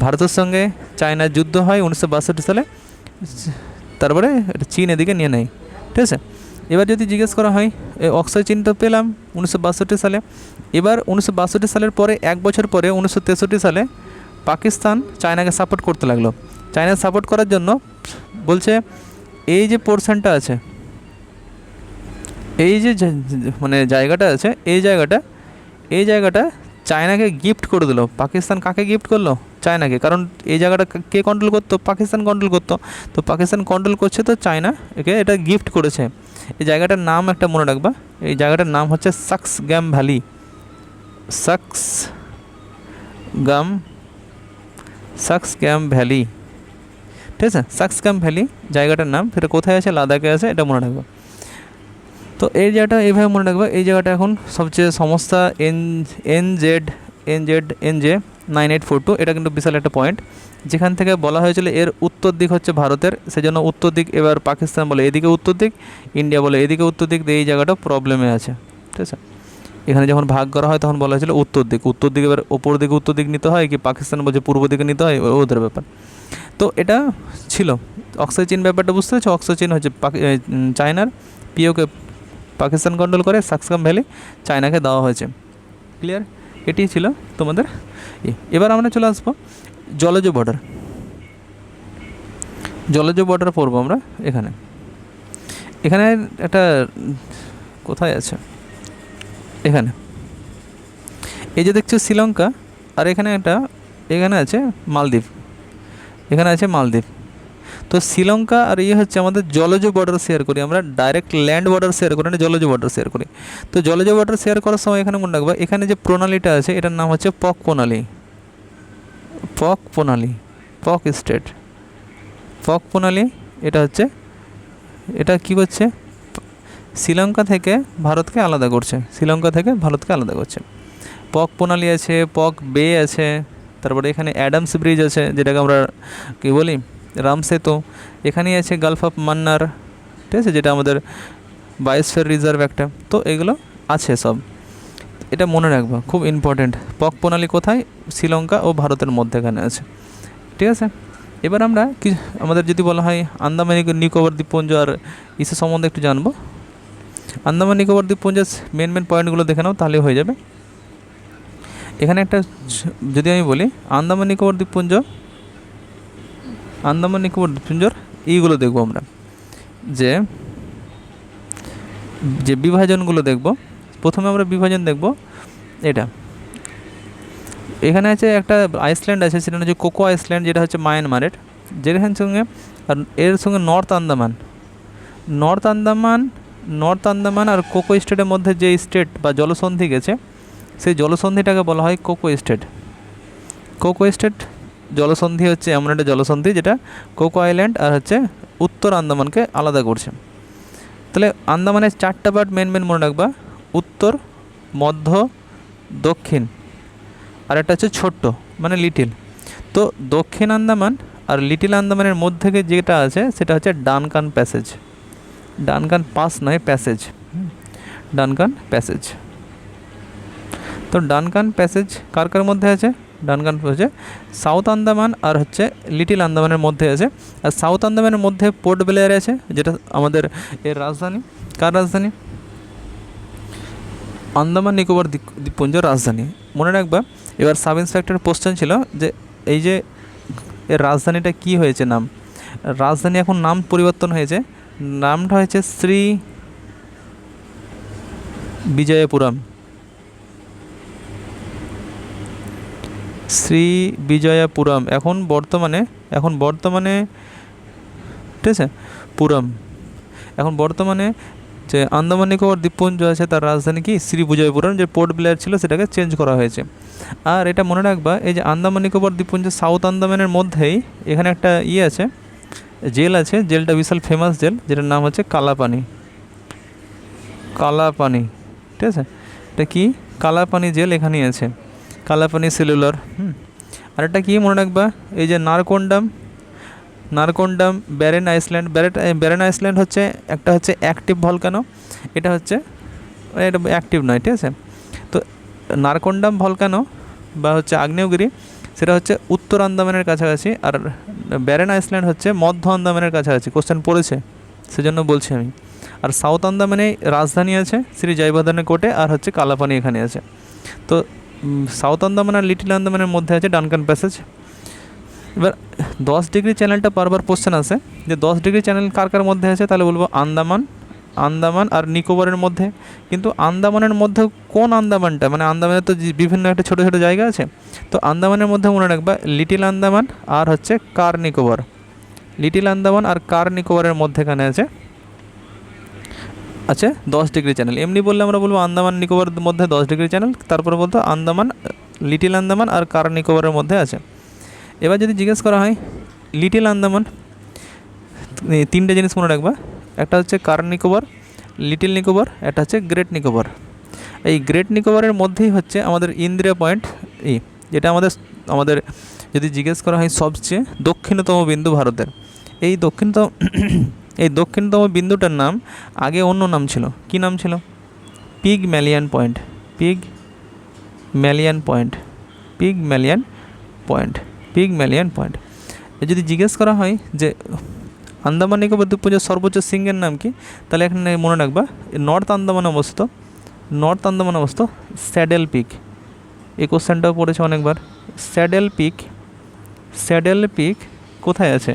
ভারতের সঙ্গে চায়নার যুদ্ধ হয় 1962 সালে, তারপরে এটা চীন এদিকে নিয়ে নেয়, ঠিক আছে। এবার যদি জিজ্ঞেস করা হয়, এই অক্সাই চীন তো পেলাম 1962 সালে। এবার 1962 সালের পরে 1 বছর পরে 1963 সালে পাকিস্তান চায়নাকে সাপোর্ট করতে লাগলো। চায়না সাপোর্ট করার জন্য বলছে, এই যে পোর্শনটা আছে, এই যে মানে জায়গাটা আছে, এই জায়গাটা চায়নাকে গিফট করে দিল। পাকিস্তান কাকে গিফট করলো? চায়নাকে। কারণ এই জায়গাটা কে কন্ট্রোল করতো? পাকিস্তান কন্ট্রোল করতো। তো পাকিস্তান কন্ট্রোল করছে, তো চায়না একে এটা গিফট করেছে। এই জায়গাটার নাম একটা মনে রাখবা, এই জায়গাটার নাম হচ্ছে সাক্সগ্যাম ভ্যালি, ঠিক আছে, সাক্সগ্যাম ভ্যালি জায়গাটার নাম। সেটা কোথায় আছে? লাদাখে আছে, এটা মনে রাখবা। তো এই জায়গাটা এইভাবে মনে রাখবা। এই জায়গাটা এখন সবচেয়ে সমস্যা NJ 9842, এটা কিন্তু বিশাল একটা পয়েন্ট, যেখান থেকে বলা হয়েছিল এর উত্তর দিক হচ্ছে ভারতের, সেজন্য উত্তর দিক এবার পাকিস্তান বলে এদিকে উত্তর দিক, ইন্ডিয়া বলে এদিকে উত্তর দিক, এই জায়গাটা প্রবলেমে আছে, ঠিক আছে। এখানে যখন ভাগ করা হয় তখন বলা হয়েছিল উত্তর দিক, এবার ওপর দিকে উত্তর দিক নিতে হয় কি পাকিস্তান বলছে পূর্ব দিকে নিতে হয়, ওদের ব্যাপার। তো এটা ছিল অক্সাই চীন ব্যাপারটা, বুঝতে পেরেছো? অক্সাই চীন হচ্ছে চায়নার, পিওকে পাকিস্তান কন্ট্রোল করে, সাক্সগ্যাম ভ্যালি চায়নাকে দেওয়া হয়েছে। ক্লিয়ার? এটি ছিল তোমাদের। এবার আমরা চলে আসবো জলজ বর্ডার পড়বো আমরা এখানে। এখানে একটা কোথায় আছে, এখানে এই যে দেখছো শ্রীলঙ্কা, আর এখানে আছে মালদ্বীপ, এখানে আছে মালদ্বীপ। তো শ্রীলঙ্কা আর হচ্ছে আমাদের জলজ বর্ডার শেয়ার করি আমরা, ডাইরেক্ট ল্যান্ড বর্ডার শেয়ার করি না, জলজ বর্ডার শেয়ার করি। তো জলজ বর্ডার শেয়ার করার সময় এখানে মনে রাখবা, এখানে যে প্রণালীটা আছে এটার নাম হচ্ছে পক প্রণালী, পক প্রণালী, পক স্টেট, পক প্রণালী। এটা কি করছে, শ্রীলঙ্কা থেকে ভারতকে আলাদা করছে, শ্রীলঙ্কা থেকে ভারতকে আলাদা করছে। পক প্রণালী আছে, পক বে আছে, তারপরে এখানে অ্যাডামস ব্রিজ আছে, যেটাকে আমরা কী বলি রাম সেতু। এখানেই আছে গালফ অফ মান্নার, ঠিক আছে, যেটা আমাদের বায়োস্ফিয়ার রিজার্ভ একটা। তো এগুলো আছে সব, এটা মনে রাখবা, খুব ইম্পর্টেন্ট। পক প্রণালী কোথায়, শ্রীলঙ্কা ও ভারতের মধ্যেখানে আছে, ঠিক আছে। এবার আমরা কি আমাদের যদি বলা হয় আন্দামান নিকোবর দ্বীপপুঞ্জ আর ইসে সম্বন্ধে একটু জানবো। আন্দামান নিকোবর দ্বীপপুঞ্জের মেন পয়েন্টগুলো দেখে নাও, তাহলে হয়ে যাবে। এখানে একটা যদি আমি বলি আন্দামান নিকোবর দ্বীপপুঞ্জর এইগুলো দেখবো আমরা, যে বিভাজনগুলো দেখব। প্রথমে আমরা বিভাজন দেখব, এটা এখানে আছে একটা আইসল্যান্ড আছে, সেটা হচ্ছে কোকো আইসল্যান্ড, যেটা হচ্ছে মায়ানমারের, যেখানে সঙ্গে আর এর সঙ্গে নর্থ আন্দামান আর কোকো স্টেটের মধ্যে যে স্টেট বা জলসন্ধি গেছে, সেই জলসন্ধিটাকে বলা হয় কোকো স্টেট। কোকো স্টেট জলসন্ধি হচ্ছে এমন একটা জলসন্ধি যেটা কোকো আইল্যান্ড আর হচ্ছে উত্তর আন্দামানকে আলাদা করছে। তাহলে আন্দামানের চারটা পার্ট মেন মনে রাখবা, উত্তর, মধ্য, দক্ষিণ, আর একটা হচ্ছে ছোট্ট মানে লিটিল। তো দক্ষিণ আন্দামান আর লিটিল আন্দামানের মধ্যে যেটা আছে সেটা হচ্ছে ডানকান প্যাসেজ, ডানকান পাস নয়, প্যাসেজ, ডানকান প্যাসেজ। তো ডানকান প্যাসেজ কার কার মধ্যে আছে, ডানকান হচ্ছে সাউথ আন্দামান আর হচ্ছে লিটিল আন্দামানের মধ্যে আছে। আর সাউথ আন্দামানের মধ্যে পোর্ট ব্লেয়ার আছে, যেটা আমাদের এর রাজধানী। কার রাজধানী, আন্দামান নিকোবর দ্বীপপুঞ্জের রাজধানী, মনে রাখবা। এবার সাব ইন্সপেক্টর কোশ্চেন ছিল যে এই যে এর রাজধানীটা কি হয়েছে, নাম, রাজধানী এখন নাম পরিবর্তন হয়েছে, নামটা হয়েছে শ্রী বিজয়পুরম, শ্রী বিজয়পুরম এখন বর্তমানে ঠিক আছে পুরম। এখন বর্তমানে যে আন্দামান নিকোবর দ্বীপপুঞ্জ আছে তার রাজধানী কি শ্রী বিজয়পুরম, যে পোর্ট ব্লেয়ার ছিল সেটাকে চেঞ্জ করা হয়েছে। আর এটা মনে রাখবা, এই যে আন্দামান নিকোবর দ্বীপপুঞ্জ সাউথ আন্দামানের মধ্যেই এখানে একটা আছে, জেল আছে, জেলটা বিশাল ফেমাস জেল, যেটার নাম হচ্ছে কালাপানি, ঠিক আছে। এটা কি কালাপানি জেল এখানেই আছে, কালাপানি সেলুলার। আরেকটা কি মনে রাখবা, এই যে নারকোন্ডাম ব্যারেন আইসল্যান্ড হচ্ছে একটা হচ্ছে অ্যাক্টিভ ভলকানো, এটা অ্যাক্টিভ নয়, ঠিক আছে। তো নারকোন্ডাম ভলকানো বা হচ্ছে আগ্নেয়গিরি, সেটা হচ্ছে উত্তর আন্দামানের কাছাকাছি, আর ব্যারেন আইসল্যান্ড হচ্ছে মধ্য আন্দামানের কাছাকাছি, কোশ্চেন পড়েছে সেজন্য বলছি আমি। আর সাউথ আন্দামানে রাজধানী আছে শ্রী জয়বর্ধনে কোটে, আর হচ্ছে কালাপানি এখানে আছে। তো সাউথ আন্দামান আর লিটিল আন্দামানের মধ্যে আছে ডানকান প্যাসেজ। এবার 10 ডিগ্রি চ্যানেলটা বারবার কোশ্চেন আছে, যে 10 ডিগ্রি চ্যানেল কার কার মধ্যে আছে, তাহলে বলবো আন্দামান আর নিকোবরের মধ্যে। কিন্তু আন্দামানের মধ্যে কোন আন্দামানটা, মানে আন্দামানের তো বিভিন্ন একটা ছোটো ছোটো জায়গা আছে, তো আন্দামানের মধ্যে মনে রাখবা লিটিল আন্দামান আর হচ্ছে কার নিকোবর, লিটিল আন্দামান আর কার নিকোবরের মধ্যেখানে আছে 10 ডিগ্রি চ্যানেল। এমনি বললে আমরা বলবো আন্দামান নিকোবরের মধ্যে 10 ডিগ্রি চ্যানেল, তারপরে বলতো লিটিল আন্দামান আর কার নিকোবরের মধ্যে আছে। এবার যদি জিজ্ঞেস করা হয় লিটিল আন্দামান, তিনটে জিনিস মনে রাখবা, একটা হচ্ছে কার নিকোবর, লিটিল নিকোবর, একটা হচ্ছে গ্রেট নিকোবর। এই গ্রেট নিকোবরের মধ্যেই হচ্ছে আমাদের ইন্দিরা পয়েন্ট, যেটা আমাদের যদি জিজ্ঞেস করা হয় সবচেয়ে দক্ষিণতম বিন্দু ভারতের। এই দক্ষিণতম বিন্দুটার নাম আগে অন্য নাম ছিল, কি নাম ছিল, পিগম্যালিয়ান পয়েন্ট। যদি জিজ্ঞেস করা হয় যে আন্দামান নিকোবর দ্বীপপুঞ্জের সর্বোচ্চ শৃঙ্গের নাম কি, তাহলে এখানে মনে রাখবা নর্থ আন্দামান অবস্থিত স্যাডেল পিক। এই কোশ্চেনটাও পড়েছে অনেকবার। স্যাডেল পিক কোথায় আছে,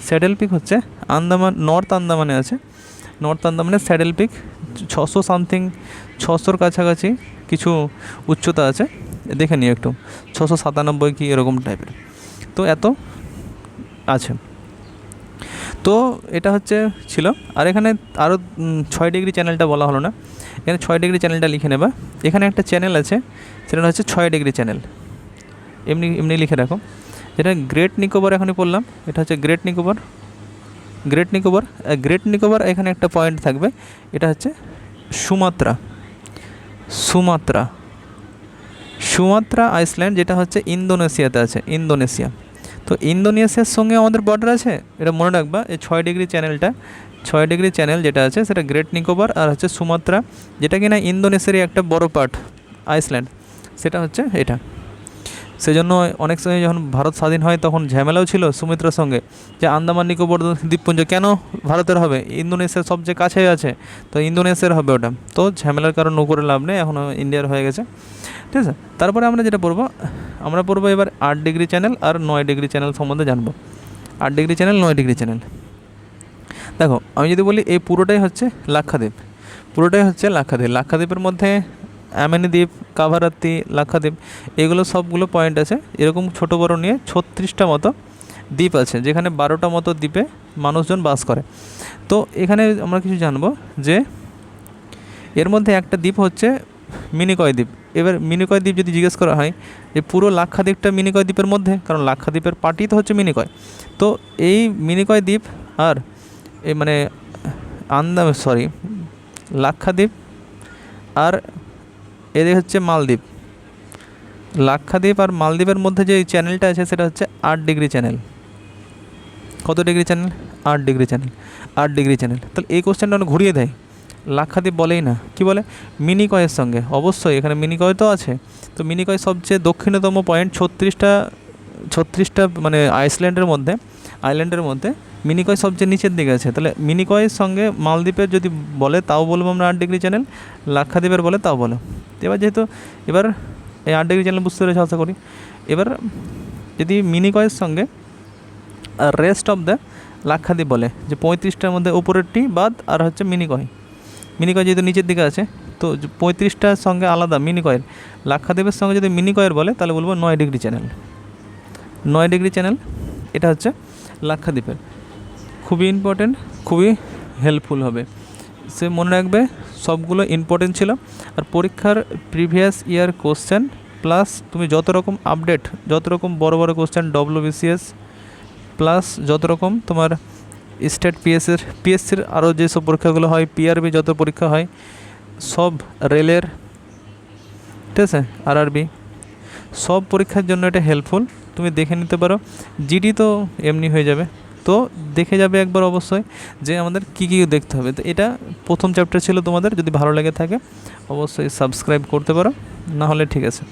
স্যাডেল পিক হচ্ছে নর্থ আন্দামানে আছে। নর্থ আন্দামানের স্যাডেল পিক 600 সামথিং, 600-র কাছাকাছি কিছু উচ্চতা আছে, দেখে নিও একটু, 697 কি এরকম টাইপের, তো এত আছে। তো এটা হচ্ছে ছিল। আর এখানে আরও 6 ডিগ্রি চ্যানেলটা বলা হলো না, এখানে 6 ডিগ্রি চ্যানেলটা লিখে নেবা। এখানে একটা চ্যানেল আছে, সেটা হচ্ছে 6 ডিগ্রি চ্যানেল, এমনি এমনি লিখে রাখো। যেটা গ্রেট নিকোবর এখনই বললাম, এটা হচ্ছে গ্রেট নিকোবর। গ্রেট নিকোবর এখানে একটা পয়েন্ট থাকবে, এটা হচ্ছে সুমাত্রা আইসল্যান্ড, যেটা হচ্ছে ইন্দোনেশিয়াতে আছে, ইন্দোনেশিয়া। তো ইন্দোনেশিয়ার সঙ্গে আমাদের বর্ডার আছে, এটা মনে রাখবা। এই 6 ডিগ্রি চ্যানেলটা, 6 ডিগ্রি চ্যানেল যেটা আছে সেটা গ্রেট নিকোবর আর হচ্ছে সুমাত্রা, যেটা কিনা ইন্দোনেশিয়ারই একটা বড় পার্ট, আইসল্যান্ড, সেটা হচ্ছে এটা। সেজন্য অনেক সময় যখন ভারত স্বাধীন হয় তখন ঝামেলাও ছিল সুমিত্রার সঙ্গে, যে আন্দামান নিকোবর দ্বীপপুঞ্জ কেন ভারতের হবে, ইন্দোনেশিয়ার সবচেয়ে কাছে আছে, তো ইন্দোনেশিয়ার হবে ওটা। তো ঝামেলার কারণ করে লাভ নেই, এখন ইন্ডিয়ার হয়ে গেছে, ঠিক আছে। তারপরে আমরা যেটা পড়বো, আমরা পড়বো এবার 8 ডিগ্রি চ্যানেল আর 9 ডিগ্রি চ্যানেল সম্বন্ধে জানবো। 8 ডিগ্রি চ্যানেল, 9 ডিগ্রি চ্যানেল। দেখো আমি যদি বলি এই পুরোটাই হচ্ছে লাক্ষাদ্বীপ, লাক্ষাদ্বীপের মধ্যে অ্যামেনি দ্বীপ, কাভারাত্তি, লাক্ষাদ্বীপ, এগুলো সবগুলো পয়েন্ট আছে, এরকম ছোটো বড়ো নিয়ে 36টা মতো দ্বীপ আছে, যেখানে 12টা মতো দ্বীপে মানুষজন বাস করে। তো এখানে আমরা কিছু জানবো যে এর মধ্যে একটা দ্বীপ হচ্ছে মিনিকয় দ্বীপ। এবার মিনিকয় দ্বীপ যদি জিজ্ঞেস করা হয় যে পুরো লাক্ষাদ্বীপটা মিনিকয় দ্বীপের মধ্যে, কারণ লাক্ষাদ্বীপের পার্টি তো হচ্ছে মিনিকয়, তো এই মিনিকয় দ্বীপ আর এই মানে লাক্ষাদ্বীপ আর এদের হচ্ছে মালদ্বীপ, লাক্ষাদ্বীপ আর মালদ্বীপের মধ্যে যে চ্যানেলটা আছে সেটা হচ্ছে 8 ডিগ্রি চ্যানেল। কত degree channel? 8 degree channel, 8 degree channel. তাহলে এই কোশ্চেনটা ঘুরিয়ে দেয়, লাক্ষাদ্বীপ বলেই না, কি বলে মিনিকয়ের সঙ্গে। অবশ্যই এখানে মিনিকয় তো আছে, তো মিনিকয় সবচেয়ে দক্ষিণতম পয়েন্ট, 36টা মানে আইল্যান্ডের মধ্যে মিনিকয় সবচেয়ে নিচের দিকে আছে। তাহলে মিনিকয়ের সঙ্গে মালদ্বীপের যদি বলে তাও বলবো আমরা 8 ডিগ্রি চ্যানেল, লাক্ষাদ্বীপের বলে তাও বলো। এবার যেহেতু এবার এই 8 ডিগ্রি চ্যানেল বুঝতে পেরেছি আশা করি। এবার যদি মিনিকয়ের সঙ্গে আর রেস্ট অফ দ্য লাক্ষাদ্বীপ বলে, যে 35টার মধ্যে উপরেরটি বাদ আর হচ্ছে মিনিকয় যেহেতু নিচের দিকে আছে, তো 35টার সঙ্গে আলাদা মিনিকয়ের, লাক্ষাদ্বীপের সঙ্গে যদি মিনিকয়ের বলে তাহলে বলবো 9 ডিগ্রি চ্যানেল। 9 ডিগ্রি চ্যানেল এটা হচ্ছে লাক্ষাদ্বীপের। খুবই ইম্পর্টেন্ট, খুবই হেল্পফুল হবে, সে মনে রাখবে, সবগুলো ইম্পর্টেন্ট ছিল। আর পরীক্ষার প্রিভিয়াস ইয়ার কোশ্চেন প্লাস তুমি যত রকম আপডেট, যত রকম বড় বড় কোশ্চেন WBCS প্লাস যত রকম তোমার স্টেট পিএসসির আরও যেসব পরীক্ষাগুলো হয়, PRB যত পরীক্ষা হয়, সব রেলের, ঠিক আছে, RRB, সব পরীক্ষার জন্য এটা হেল্পফুল। তুমি দেখে নিতে পারো। জিডি তো এমনি হয়ে যাবে, তো দেখে যাবে একবার অবশ্যই যে আমাদের কী কী দেখতে হবে। তো এটা প্রথম চ্যাপ্টার ছিল তোমাদের, যদি ভালো লেগে থাকে অবশ্যই সাবস্ক্রাইব করতে পারো, না হলে ঠিক আছে।